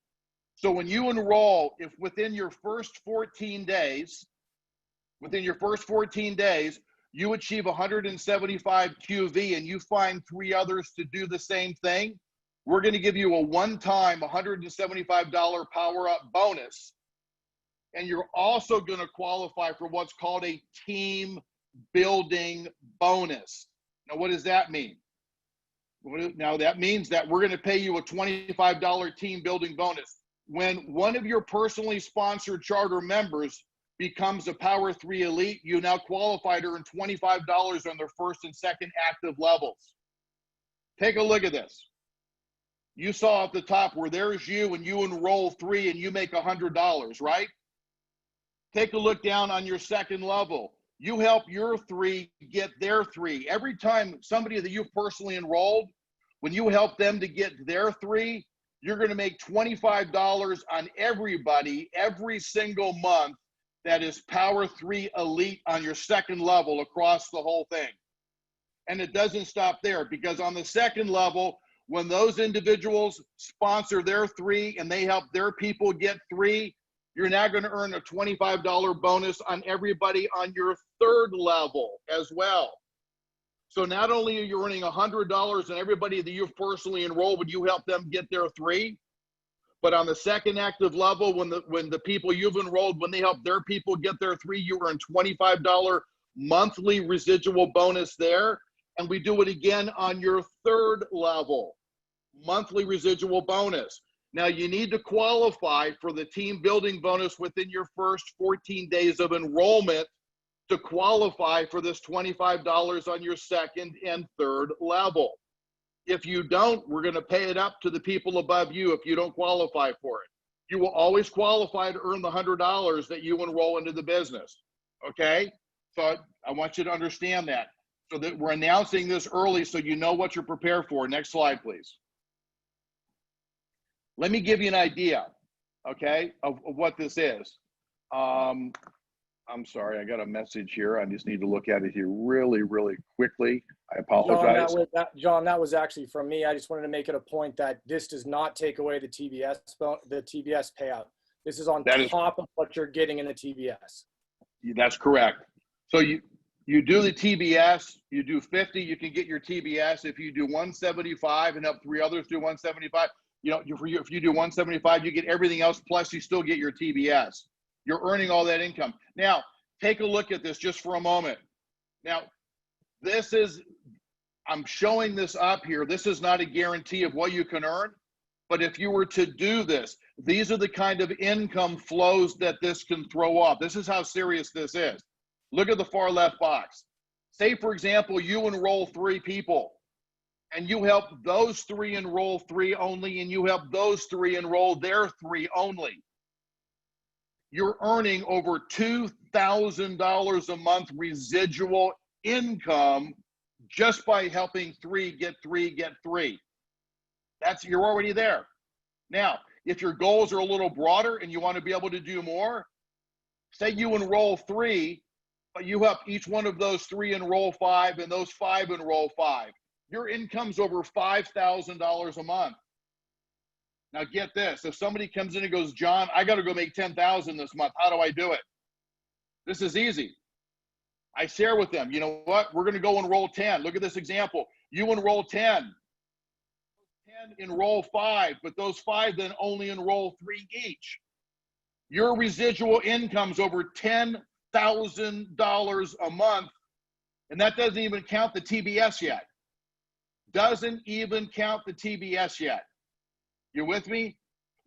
So when you enroll, if within your first 14 days, you achieve 175 QV and you find 3 others to do the same thing, we're going to give you a one-time $175 power-up bonus. And you're also going to qualify for what's called a team building bonus. Now, what does that mean? Now, that means that we're going to pay you a $25 team building bonus. When one of your personally sponsored charter members becomes a Power 3 Elite, you now qualify to earn $25 on their first and second active levels. Take a look at this. You saw at the top where there's you and you enroll 3 and you make $100, right? Take a look down on your second level. You help your 3 get their 3. Every time somebody that you've personally enrolled, when you help them to get their 3, you're going to make $25 on everybody every single month that is Power 3 Elite on your second level across the whole thing. And it doesn't stop there, because on the second level, when those individuals sponsor their 3 and they help their people get 3, you're now going to earn a $25 bonus on everybody on your third level as well. So not only are you earning $100 on everybody that you've personally enrolled when you help them get their 3, but on the second active level, when the people you've enrolled, when they help their people get their 3, you earn $25 monthly residual bonus there. And we do it again on your third level, monthly residual bonus. Now, you need to qualify for the team building bonus within your first 14 days of enrollment to qualify for this $25 on your second and third level. If you don't, we're going to pay it up to the people above you if you don't qualify for it. You will always qualify to earn the $100 that you enroll into the business, okay? So I want you to understand that. So that we're announcing this early so you know what you're prepared for. Next slide, please. Let me give you an idea, okay, of what this is. I'm sorry, I got a message here. I just need to look at it here really, really quickly. I apologize. John, that was actually from me. I just wanted to make it a point that this does not take away the TBS payout. This is on top of what you're getting in the TBS. That's correct. So you do the TBS, you do 50, you can get your TBS. If you do 175 and help 3 others do 175, you know, if you do 175, you get everything else, plus you still get your TBS. You're earning all that income. Now, take a look at this just for a moment. Now, I'm showing this up here. This is not a guarantee of what you can earn, but if you were to do this, these are the kind of income flows that this can throw off. This is how serious this is. Look at the far left box. Say, for example, you enroll 3 people, and you help those 3 enroll 3 only, and you help those 3 enroll their 3 only. You're earning over $2,000 a month residual income just by helping 3 get 3 get 3. You're already there. Now, if your goals are a little broader and you want to be able to do more, say you enroll 3, but you help each one of those 3 enroll 5, and those 5 enroll 5. Your income's over $5,000 a month. Now get this, if somebody comes in and goes, John, I got to go make 10,000 this month. How do I do it? This is easy. I share with them, you know what? We're going to go enroll 10. Look at this example. You enroll 10. 10 enroll 5, but those 5 then only enroll 3 each. Your residual income's over $10,000 a month, and that doesn't even count the TBS yet. Doesn't even count the TBS yet. You with me?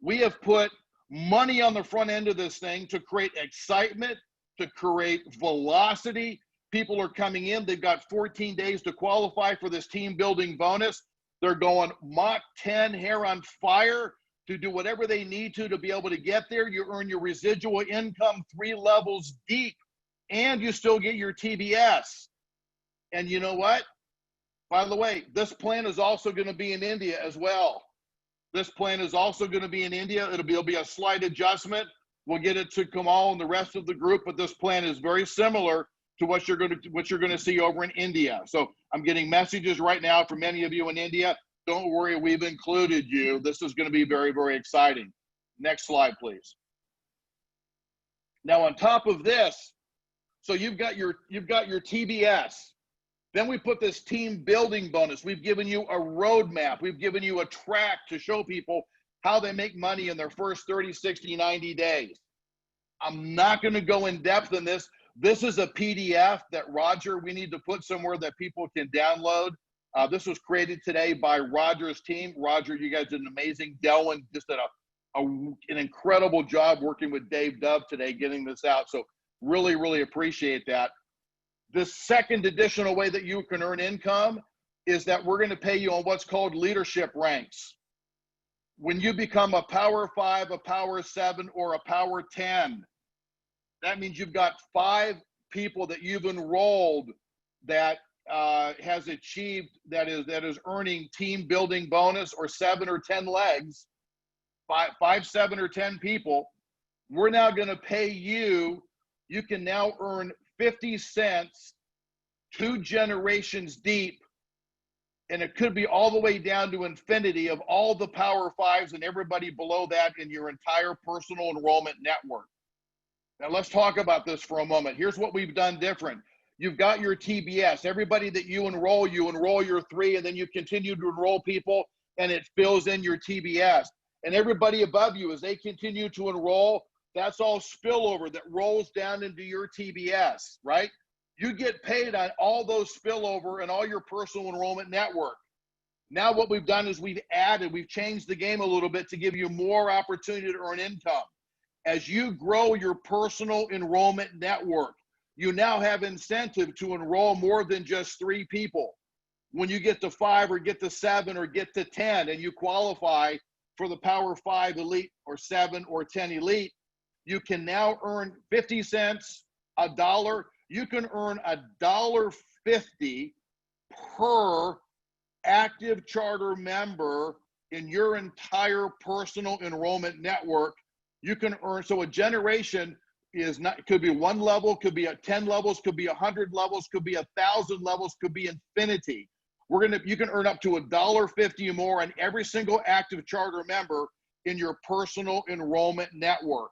We have put money on the front end of this thing to create excitement, to create velocity. People are coming in. They've got 14 days to qualify for this team building bonus. They're going Mach 10, hair on fire, to do whatever they need to be able to get there. You earn your residual income 3 levels deep, and you still get your TBS. And you know what? By the way, this plan is also going to be in India as well. This plan is also going to be in India. It'll be a slight adjustment. We'll get it to Kamal and the rest of the group, but this plan is very similar to what you're going to see over in India. So I'm getting messages right now from many of you in India. Don't worry, we've included you. This is going to be very, very exciting. Next slide, please. Now, on top of this, so you've got your TBS. Then we put this team building bonus. We've given you a roadmap. We've given you a track to show people how they make money in their first 30, 60, 90 days. I'm not going to go in depth in this. This is a PDF that Roger, we need to put somewhere that people can download. This was created today by Roger's team. Roger, you guys did an amazing. Delwyn just did an incredible job working with Dave Dove today, getting this out. So really, really appreciate that. The second additional way that you can earn income is that we're going to pay you on what's called leadership ranks. When you become a Power 5, a Power 7, or a Power 10, that means you've got 5 people that you've enrolled that has achieved, that is earning team building bonus, or 7 or 10 legs, 5, 7, or 10 people. We're now going to pay you. You can now earn 50 cents 2 generations deep, and it could be all the way down to infinity of all the Power 5s and everybody below that in your entire personal enrollment network. Now let's talk about this for a moment. Here's what we've done different. You've got your TBS. Everybody that you enroll your 3, and then you continue to enroll people, and it fills in your TBS. And everybody above you, as they continue to enroll, that's all spillover that rolls down into your TBS, right? You get paid on all those spillover and all your personal enrollment network. Now what we've done is we've changed the game a little bit to give you more opportunity to earn income. As you grow your personal enrollment network, you now have incentive to enroll more than just 3 people. When you get to 5 or get to 7 or get to 10 and you qualify for the Power 5 Elite or 7 or 10 Elite, you can now earn 50 cents, $1. You can earn $1.50 per active charter member in your entire personal enrollment network. You can earn, so a generation is not, could be 1 level, could be 10 levels, could be 100 levels, could be 1,000 levels, could be infinity. You can earn up to $1.50 more on every single active charter member in your personal enrollment network.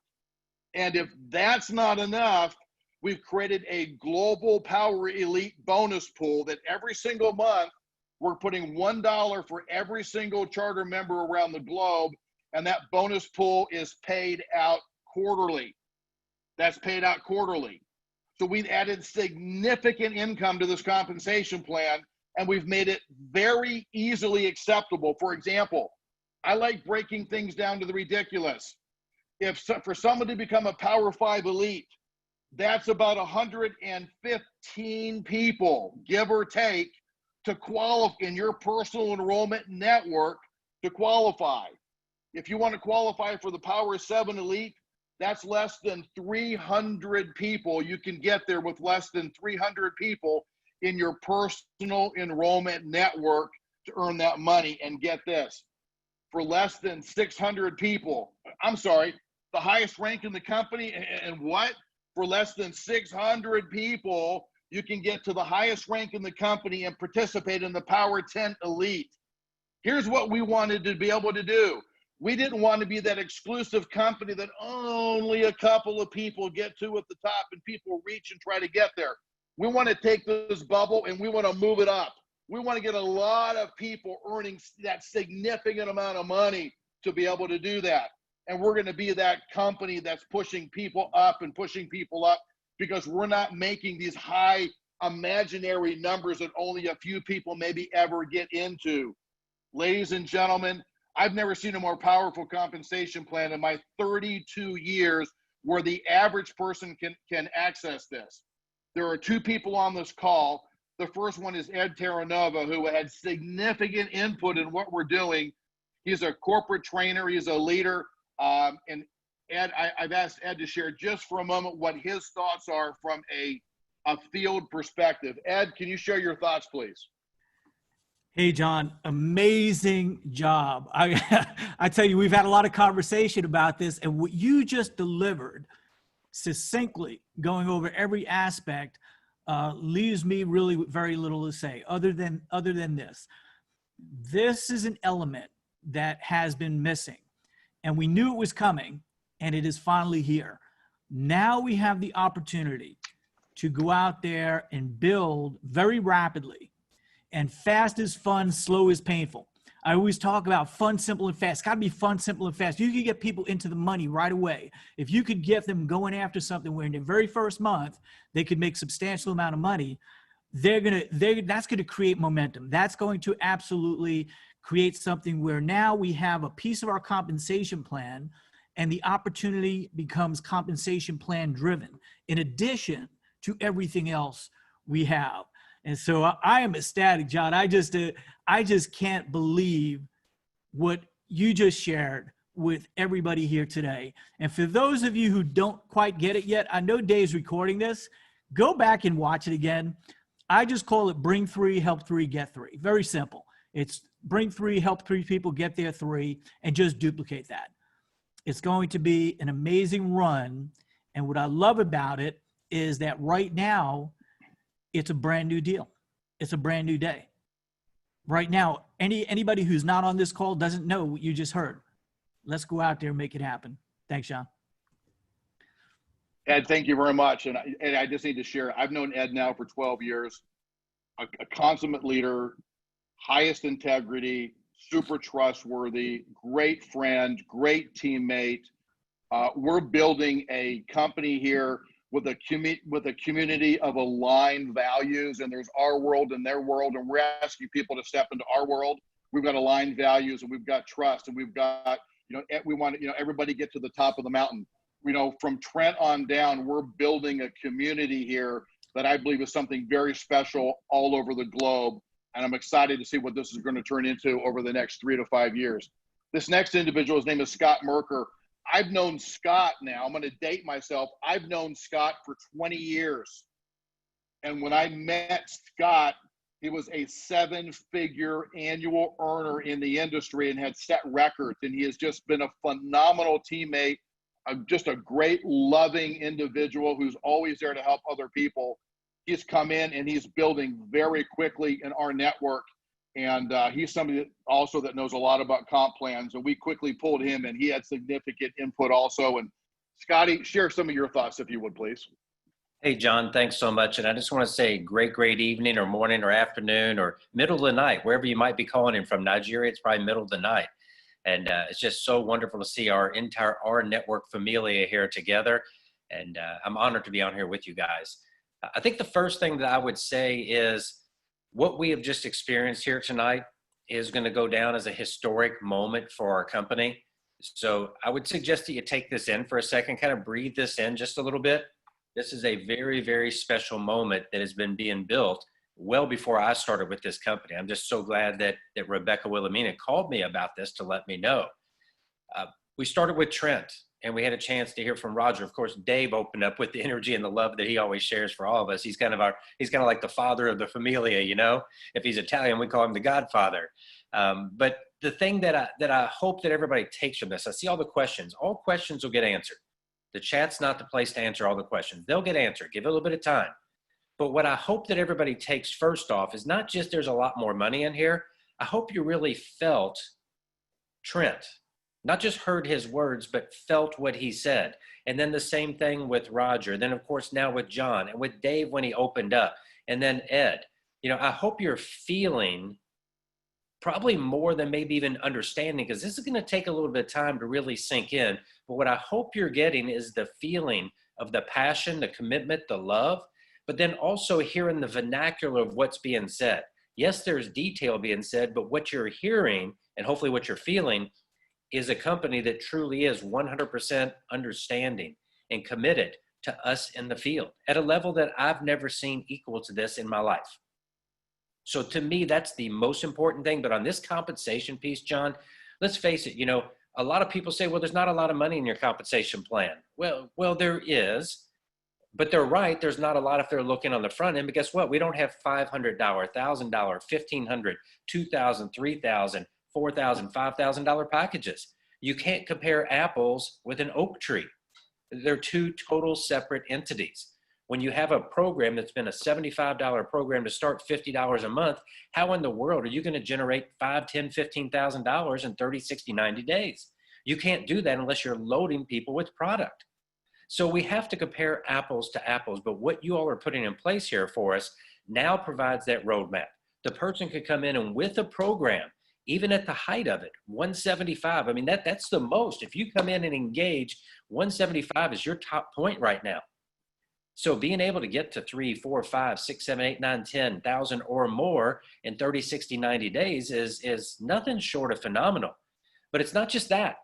And if that's not enough, we've created a global Power Elite bonus pool that every single month we're putting $1 for every single charter member around the globe, and that bonus pool is paid out quarterly. That's paid out quarterly. So we've added significant income to this compensation plan, and we've made it very easily acceptable. For example, I like breaking things down to the ridiculous. For someone to become a Power 5 Elite, that's about 115 people, give or take, to qualify in your personal enrollment network to qualify. If you want to qualify for the Power 7 Elite, that's less than 300 people. You can get there with less than 300 people in your personal enrollment network to earn that money. And get this, for less than 600 people, I'm sorry, the highest rank in the company, and what? For less than 600 people, you can get to the highest rank in the company and participate in the Power 10 Elite. Here's what we wanted to be able to do. We didn't want to be that exclusive company that only a couple of people get to at the top and people reach and try to get there. We want to take this bubble and we want to move it up. We want to get a lot of people earning that significant amount of money to be able to do that. And we're going to be that company that's pushing people up and pushing people up, because we're not making these high imaginary numbers that only a few people maybe ever get into. Ladies and gentlemen, I've never seen a more powerful compensation plan in my 32 years where the average person can access this. There are 2 people on this call. The first one is Ed Terranova, who had significant input in what we're doing. He's a corporate trainer. He's a leader. And Ed, I've asked Ed to share just for a moment what his thoughts are from a field perspective. Ed, can you share your thoughts, please? Hey, John, amazing job. I tell you, we've had a lot of conversation about this, and what you just delivered succinctly, going over every aspect, leaves me really very little to say other than this. This is an element that has been missing, and we knew it was coming, and it is finally here. Now we have the opportunity to go out there and build very rapidly. And fast is fun, slow is painful. I always talk about fun, simple, and fast. It's got to be fun, simple, and fast. You can get people into the money right away. If you could get them going after something where in the very first month they could make substantial amount of money, that's going to create momentum. That's going to absolutely create something where now we have a piece of our compensation plan, and the opportunity becomes compensation plan driven, in addition to everything else we have. And so I am ecstatic, John. I just can't believe what you just shared with everybody here today. And for those of you who don't quite get it yet, I know Dave's recording this. Go back and watch it again. I just call it bring 3, help 3, get 3. Very simple. It's bring 3, help 3 people, get their 3, and just duplicate that. It's going to be an amazing run. And what I love about it is that right now, it's a brand new deal. It's a brand new day. Right now, anybody who's not on this call doesn't know what you just heard. Let's go out there and make it happen. Thanks, John. Ed, thank you very much. And I just need to share, I've known Ed now for 12 years, a consummate leader, highest integrity, super trustworthy, great friend, great teammate. We're building a company here with a community of aligned values, and there's our world and their world, and we're asking people to step into our world. We've got aligned values, and we've got trust, and we've got, we want, everybody get to the top of the mountain. From Trent on down, we're building a community here that I believe is something very special all over the globe, and I'm excited to see what this is going to turn into over the next 3 to 5 years. This next individual, his name is Scott Merker. I've known Scott now, I'm going to date myself. I've known Scott for 20 years. And when I met Scott, he was a 7-figure annual earner in the industry and had set records. And he has just been a phenomenal teammate, just a great, loving individual who's always there to help other people. He's come in and he's building very quickly in our network. And he's somebody also that knows a lot about comp plans, and we quickly pulled him, and he had significant input also. And Scotty, share some of your thoughts, if you would, please. Hey, John, thanks so much. And I just want to say great evening or morning or afternoon or middle of the night, wherever you might be calling in from. Nigeria, it's probably middle of the night. And it's just so wonderful to see our entire rNetwork familia here together. And I'm honored to be on here with you guys. I think the first thing that I would say is, what we have just experienced here tonight is going to go down as a historic moment for our company. So I would suggest that you take this in for a second, kind of breathe this in just a little bit. This is a very, very special moment that has been being built well before I started with this company. I'm just so glad that Rebecca Wilhelmina called me about this to let me know. We started with Trent, and we had a chance to hear from Roger. Of course, Dave opened up with the energy and the love that he always shares for all of us. He's kind of like the father of the familia, If he's Italian, we call him the Godfather. But the thing that I hope that everybody takes from this, I see all the questions. All questions will get answered. The chat's not the place to answer all the questions. They'll get answered. Give it a little bit of time. But what I hope that everybody takes first off is not just there's a lot more money in here. I hope you really felt Trent. Not just heard his words, but felt what he said. And then the same thing with Roger. Then, of course, now with John and with Dave when he opened up. And then Ed. I hope you're feeling probably more than maybe even understanding, because this is going to take a little bit of time to really sink in. But what I hope you're getting is the feeling of the passion, the commitment, the love, but then also hearing the vernacular of what's being said. Yes, there's detail being said, but what you're hearing and hopefully what you're feeling is a company that truly is 100% understanding and committed to us in the field at a level that I've never seen equal to this in my life. So to me, that's the most important thing. But on this compensation piece, John, let's face it, a lot of people say, well, there's not a lot of money in your compensation plan. Well, there is, But they're right. There's not a lot if they're looking on the front end. But guess what? We don't have $500, $1,000, $1,500, $2,000, $3,000, $4,000, $5,000 packages. You can't compare apples with an oak tree. They're two total separate entities. When you have a program that's been a $75 program to start $50 a month, how in the world are you going to generate $5,000, $10,000, $15,000 in 30, 60, 90 days? You can't do that unless you're loading people with product. So we have to compare apples to apples, but what you all are putting in place here for us now provides that roadmap. The person could come in and with a program, even at the height of it, 175. I mean, that's the most. If you come in and engage, 175 is your top point right now. So being able to get to 3, 4, 5, 6, 7, 8, 9, 10,000 or more in 30, 60, 90 days is nothing short of phenomenal. But it's not just that,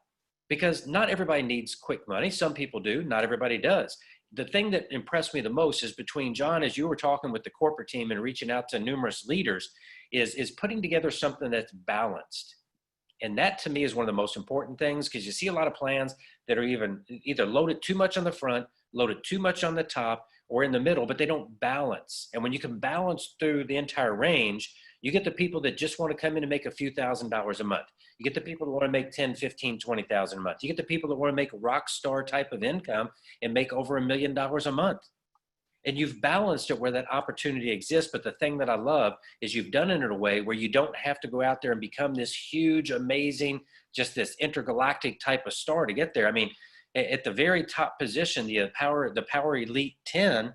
because not everybody needs quick money. Some people do, not everybody does. The thing that impressed me the most is between John, as you were talking with the corporate team and reaching out to numerous leaders, is putting together something that's balanced. And that to me is one of the most important things, because you see a lot of plans that are either loaded too much on the front, loaded too much on the top, or in the middle, but they don't balance. And when you can balance through the entire range, you get the people that just want to come in and make a few $1,000s a month. You get the people that want to make 10, 15, 20,000 a month. You get the people that want to make rock star type of income and make over $1 million a month. And you've balanced it where that opportunity exists. But the thing that I love is you've done it in a way where you don't have to go out there and become this huge, amazing, just this intergalactic type of star to get there. I mean, at the very top position, the Power Elite 10,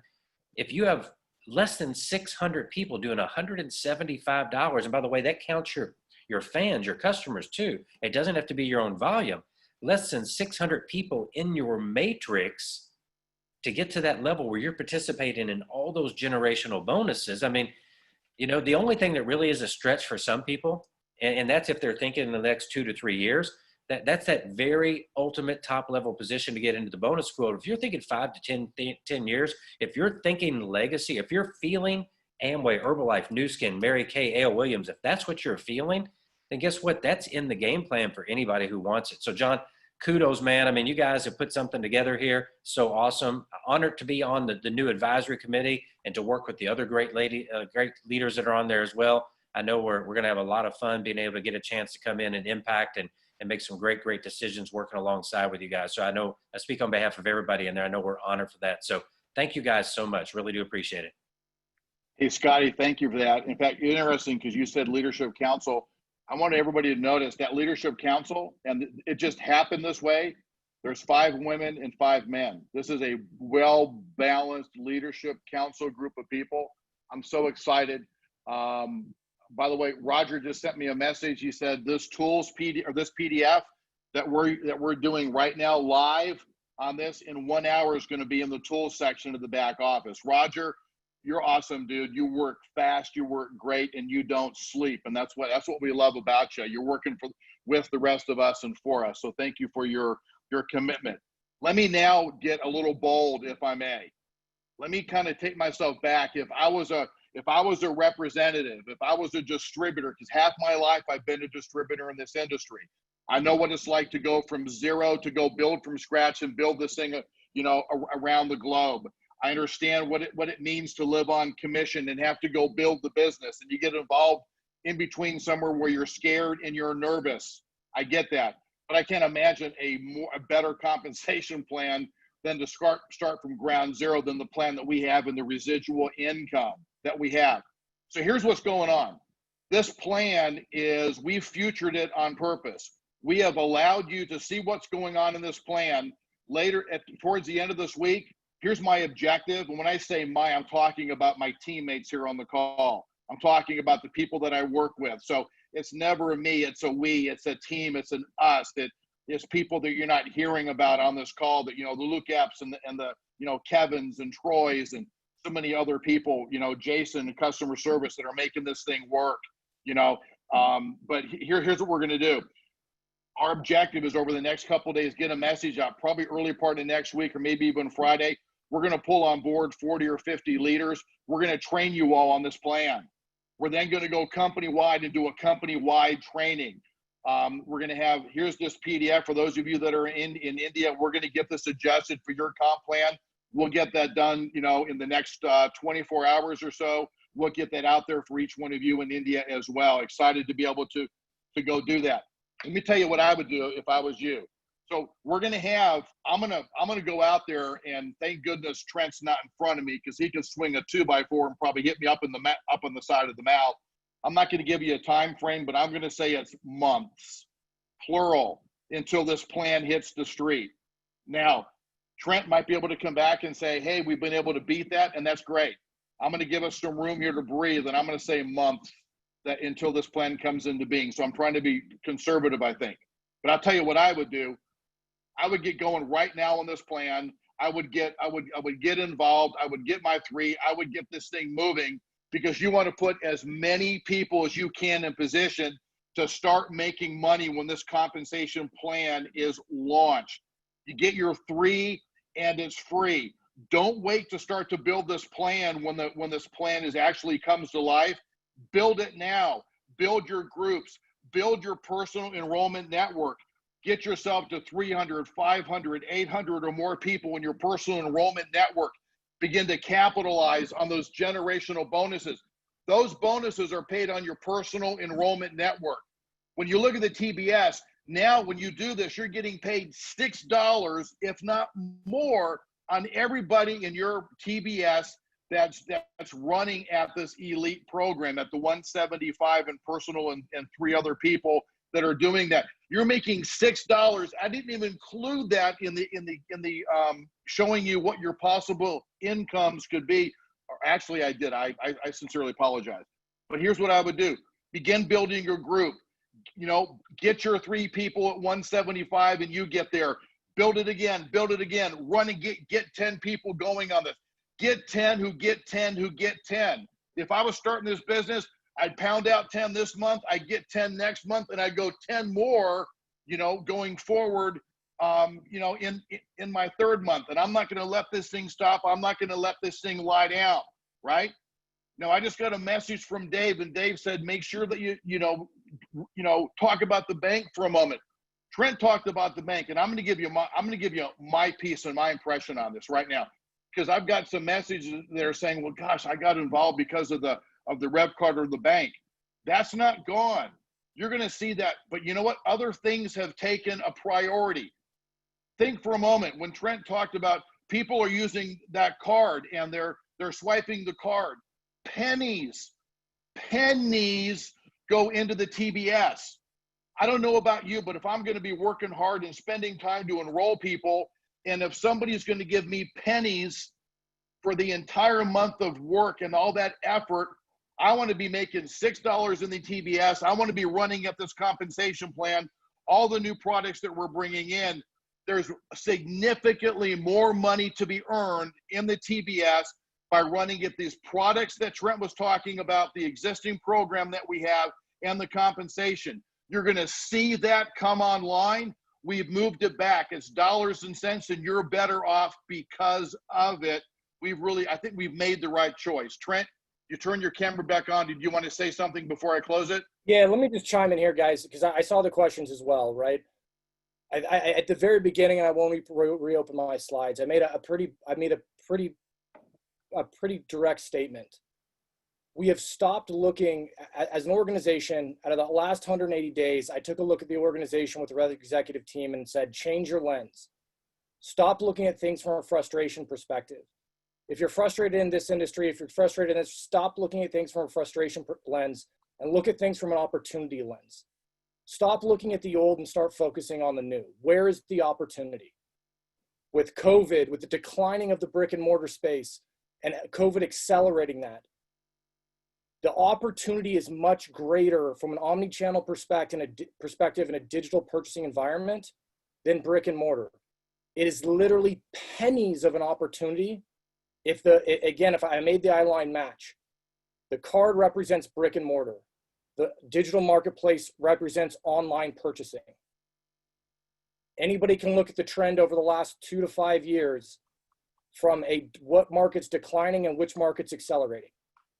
if you have less than 600 people doing $175, and by the way, that counts your fans, your customers too. It doesn't have to be your own volume. Less than 600 people in your matrix to get to that level where you're participating in all those generational bonuses. I mean, you know, the only thing that really is a stretch for some people, and that's if they're thinking in the next 2 to 3 years, that's that very ultimate top level position to get into the bonus quote. If you're thinking 5 to 10 years, if you're thinking legacy, if you're feeling Amway, Herbalife, Nu Skin, Mary Kay, A.L. Williams, if that's what you're feeling, then guess what? That's in the game plan for anybody who wants it. So John, kudos, man. I mean, you guys have put something together here. So awesome. Honored to be on the new advisory committee and to work with the other great leaders that are on there as well. I know we're going to have a lot of fun being able to get a chance to come in and impact and make some great decisions working alongside with you guys. So I know I speak on behalf of everybody in there. I know we're honored for that. So thank you guys so much. Really do appreciate it. Hey, Scotty, thank you for that. In fact, interesting because you said Leadership Council. I want everybody to notice that Leadership Council, and it just happened this way. There's 5 women and 5 men. This is a well-balanced Leadership Council group of people. I'm so excited. By the way, Roger just sent me a message. He said this this PDF that we're doing right now live on this in 1 hour is going to be in the tools section of the back office. Roger, you're awesome, dude. You work fast, you work great, and you don't sleep. And that's what we love about you. You're working with the rest of us and for us. So thank you for your commitment. Let me now get a little bold, if I may. Let me kind of take myself back. If I was a representative, if I was a distributor, because half my life I've been a distributor in this industry. I know what it's like to go from zero to go build from scratch and build this thing, around the globe. I understand what it means to live on commission and have to go build the business. And you get involved in between somewhere where you're scared and you're nervous. I get that. But I can't imagine a better compensation plan than to start from ground zero than the plan that we have in the residual income that we have. So here's what's going on. This plan is, we've futured it on purpose. We have allowed you to see what's going on in this plan later towards the end of this week. Here's my objective. And when I say I'm talking about my teammates here on the call. I'm talking about the people that I work with. So it's never a me, it's a we, it's a team, it's an us. It's people that you're not hearing about on this call, that, the Luke Epps and the Kevins and Troys and so many other people, Jason and customer service that are making this thing work, but here's what we're going to do. Our objective is over the next couple of days, get a message out, probably early part of next week or maybe even Friday. We're going to pull on board 40 or 50 leaders. We're going to train you all on this plan. We're then going to go company-wide and do a company-wide training. We're going to have, here's this PDF for those of you that are in India. We're going to get this adjusted for your comp plan We'll get that done, you know, in the next 24 hours or so. We'll get that out there for each one of you in India as well. Excited to be able to go do that. Let me tell you what I would do if I was you. So we're going to have, I'm going to go out there, and thank goodness Trent's not in front of me, because he can swing a 2x4 and probably hit me up on the side of the mouth. I'm not going to give you a time frame, but I'm going to say it's months, plural, until this plan hits the street. Now, Trent might be able to come back and say, hey, we've been able to beat that, and that's great. I'm going to give us some room here to breathe, and I'm going to say months that until this plan comes into being. So I'm trying to be conservative, I think. But I'll tell you what I would do. I would get going right now on this plan. I would get involved. I would get my 3. I would get this thing moving, because you want to put as many people as you can in position to start making money when this compensation plan is launched. You get your 3 and it's free. Don't wait to start to build this plan when this plan actually comes to life. Build it now. Build your groups. Build your personal enrollment network. Get yourself to 300, 500, 800 or more people in your personal enrollment network. Begin to capitalize on those generational bonuses. Those bonuses are paid on your personal enrollment network. When you look at the TBS, now when you do this, you're getting paid $6, if not more, on everybody in your TBS that's running at this elite program, at the 175 and personal and 3 other people that are doing that. You're making $6. I didn't even include that in the showing you what your possible incomes could be. Or actually, I did. I sincerely apologize. But here's what I would do: begin building your group. You know, get your 3 people at 175, and you get there. Build it again. Build it again. Run and get 10 people going on this. Get 10 who get 10 who get 10. If I was starting this business, I'd pound out 10 this month, I'd get 10 next month, and I'd go 10 more, you know, going forward, you know, in my 3rd month. And I'm not going to let this thing stop. I'm not going to let this thing lie down, right? Now, I just got a message from Dave, and Dave said, make sure that you talk about the bank for a moment. Trent talked about the bank, and I'm going to give you my piece and my impression on this right now, because I've got some messages that are saying, well, gosh, I got involved because of the rev card or the bank. That's not gone. You're going to see that. But you know what? Other things have taken a priority. Think for a moment. When Trent talked about people are using that card and they're swiping the card, pennies go into the TBS. I don't know about you, but if I'm going to be working hard and spending time to enroll people, and if somebody's going to give me pennies for the entire month of work and all that effort, I want to be making $6 in the TBS. I want to be running at this compensation plan, all the new products that we're bringing in. There's significantly more money to be earned in the TBS by running at these products that Trent was talking about, the existing program that we have, and the compensation. You're going to see that come online. We've moved it back. It's dollars and cents, and you're better off because of it. I think we've made the right choice. Trent, you turn your camera back on. Did you want to say something before I close it? Yeah, let me just chime in here, guys, because I saw the questions as well, right? I at the very beginning, and I won't reopen my slides, I made a pretty direct statement. We have stopped looking as an organization. Out of the last 180 days, I took a look at the organization with the rest executive team and said, change your lens. Stop looking at things from a frustration perspective. If you're frustrated in this industry, if you're frustrated in this, stop looking at things from a frustration lens and look at things from an opportunity lens. Stop looking at the old and start focusing on the new. Where is the opportunity? With COVID, with the declining of the brick and mortar space and COVID accelerating that, the opportunity is much greater from an omni-channel perspective in a digital purchasing environment than brick and mortar. It is literally pennies of an opportunity. If I made the eye-line match, the card represents brick and mortar. The digital marketplace represents online purchasing. Anybody can look at the trend over the last 2 to 5 years from what market's declining and which market's accelerating.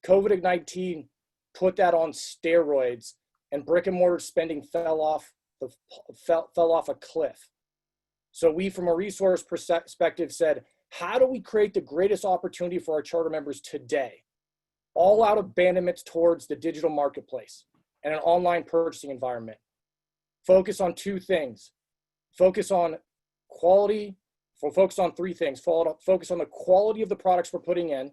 COVID-19 put that on steroids, and brick and mortar spending fell off a cliff. So we, from a resource perspective, said, How do we create the greatest opportunity for our charter members today? All out abandonments towards the digital marketplace and an online purchasing environment. Focus on two things. Focus on quality. Focus on three things. Focus on the quality of the products we're putting in.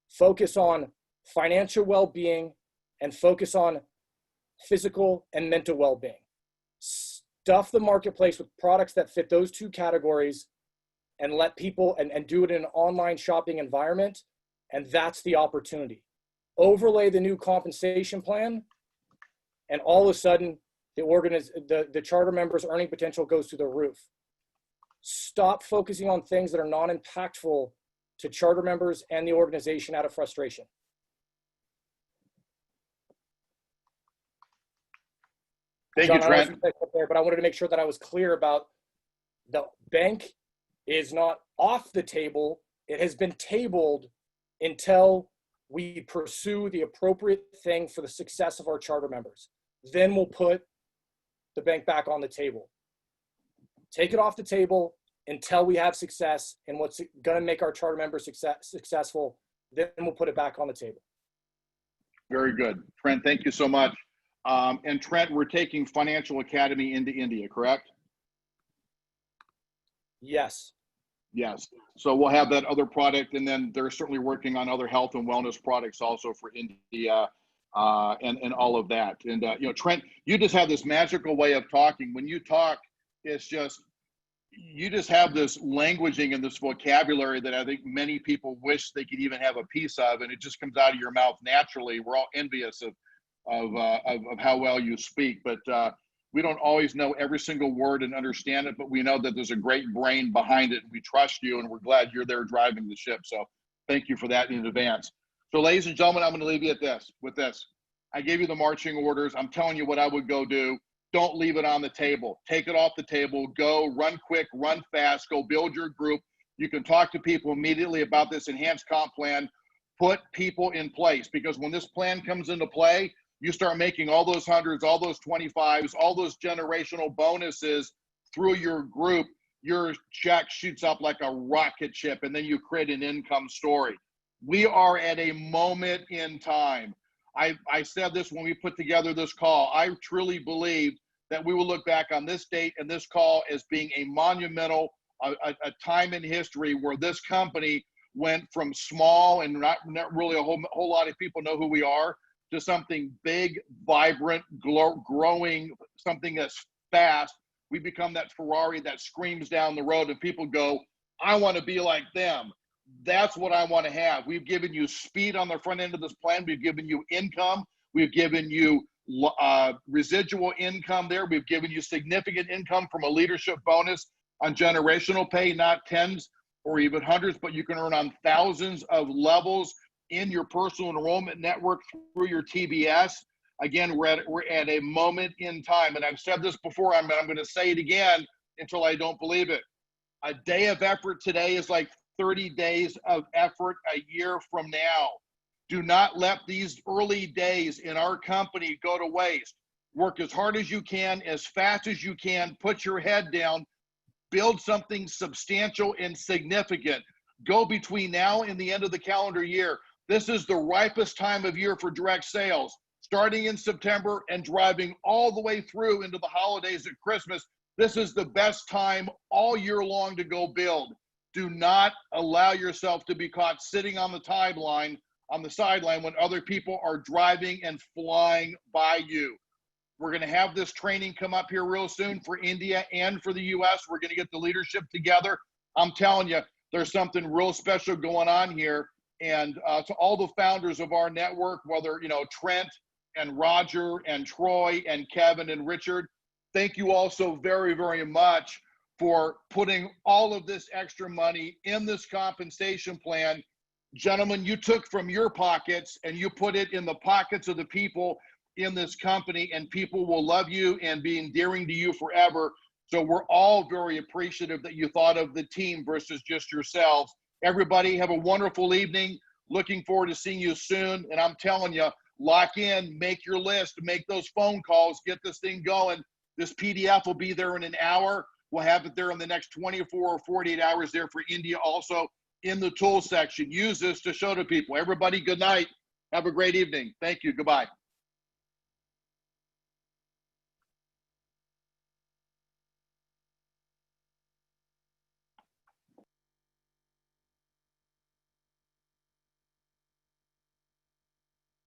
Focus on financial well-being, and focus on physical and mental well-being. Stuff the marketplace with products that fit those two categories, and let people and do it in an online shopping environment. And that's the opportunity. Overlay the new compensation plan, and all of a sudden the charter members' earning potential goes through the roof. Stop focusing on things that are non-impactful to charter members and the organization out of frustration. Thank John, you, Trent. but I wanted to make sure that I was clear about the bank is not off the table. It has been tabled until we pursue the appropriate thing for the success of our charter members. Then we'll put the bank back on the table. Take it off the table until we have success in what's going to make our charter members successful. Then we'll put it back on the table. Very good. Trent, thank you so much. And Trent, we're taking Financial Academy into India, correct? Yes. Yes. So we'll have that other product, and then they're certainly working on other health and wellness products also for India, and all of that. And you know, Trent, you just have this magical way of talking. When you talk, it's just, you just have this languaging and this vocabulary that I think many people wish they could even have a piece of, and it just comes out of your mouth naturally. We're all envious of how well you speak, but we don't always know every single word and understand it, but we know that there's a great brain behind it, and we trust you, and we're glad you're there driving the ship. So thank you for that in advance. So ladies and gentlemen, I'm going to leave you with this. I gave you the marching orders. I'm telling you what I would go do. Don't leave it on the table. Take it off the table. Go run quick, run fast, go build your group. You can talk to people immediately about this enhanced comp plan. Put people in place, because when this plan comes into play, you start making all those hundreds, all those 25s, all those generational bonuses through your group. Your check shoots up like a rocket ship, and then you create an income story. We are at a moment in time. I said this when we put together this call. I truly believe that we will look back on this date and this call as being a monumental, a time in history where this company went from small and not really a whole lot of people know who we are, to something big, vibrant, growing, something that's fast. We become that Ferrari that screams down the road, and people go, I want to be like them. That's what I want to have. We've given you speed on the front end of this plan. We've given you income. We've given you residual income there. We've given you significant income from a leadership bonus on generational pay, not tens or even hundreds, but you can earn on thousands of levels in your personal enrollment network through your TBS. Again, we're at a moment in time, and I've said this before, I'm going to say it again until I don't believe it. A day of effort today is like 30 days of effort a year from now. Do not let these early days in our company go to waste. Work as hard as you can, as fast as you can, put your head down, build something substantial and significant. Go between now and the end of the calendar year. This is the ripest time of year for direct sales, starting in September and driving all the way through into the holidays at Christmas. This is the best time all year long to go build. Do not allow yourself to be caught sitting on the sideline when other people are driving and flying by you. We're going to have this training come up here real soon for India and for the US. We're going to get the leadership together. I'm telling you, there's something real special going on here. And to all the founders of our network, whether, you know, Trent and Roger and Troy and Kevin and Richard, thank you all so very, very much for putting all of this extra money in this compensation plan. Gentlemen, you took from your pockets and you put it in the pockets of the people in this company, and people will love you and be endearing to you forever. So we're all very appreciative that you thought of the team versus just yourselves. Everybody have a wonderful evening. Looking forward to seeing you soon. And I'm telling you, lock in, make your list, make those phone calls, get this thing going. This PDF will be there in an hour. We'll have it there in the next 24 or 48 hours there for India also in the tool section. Use this to show to people. Everybody, good night. Have a great evening. Thank you. Goodbye.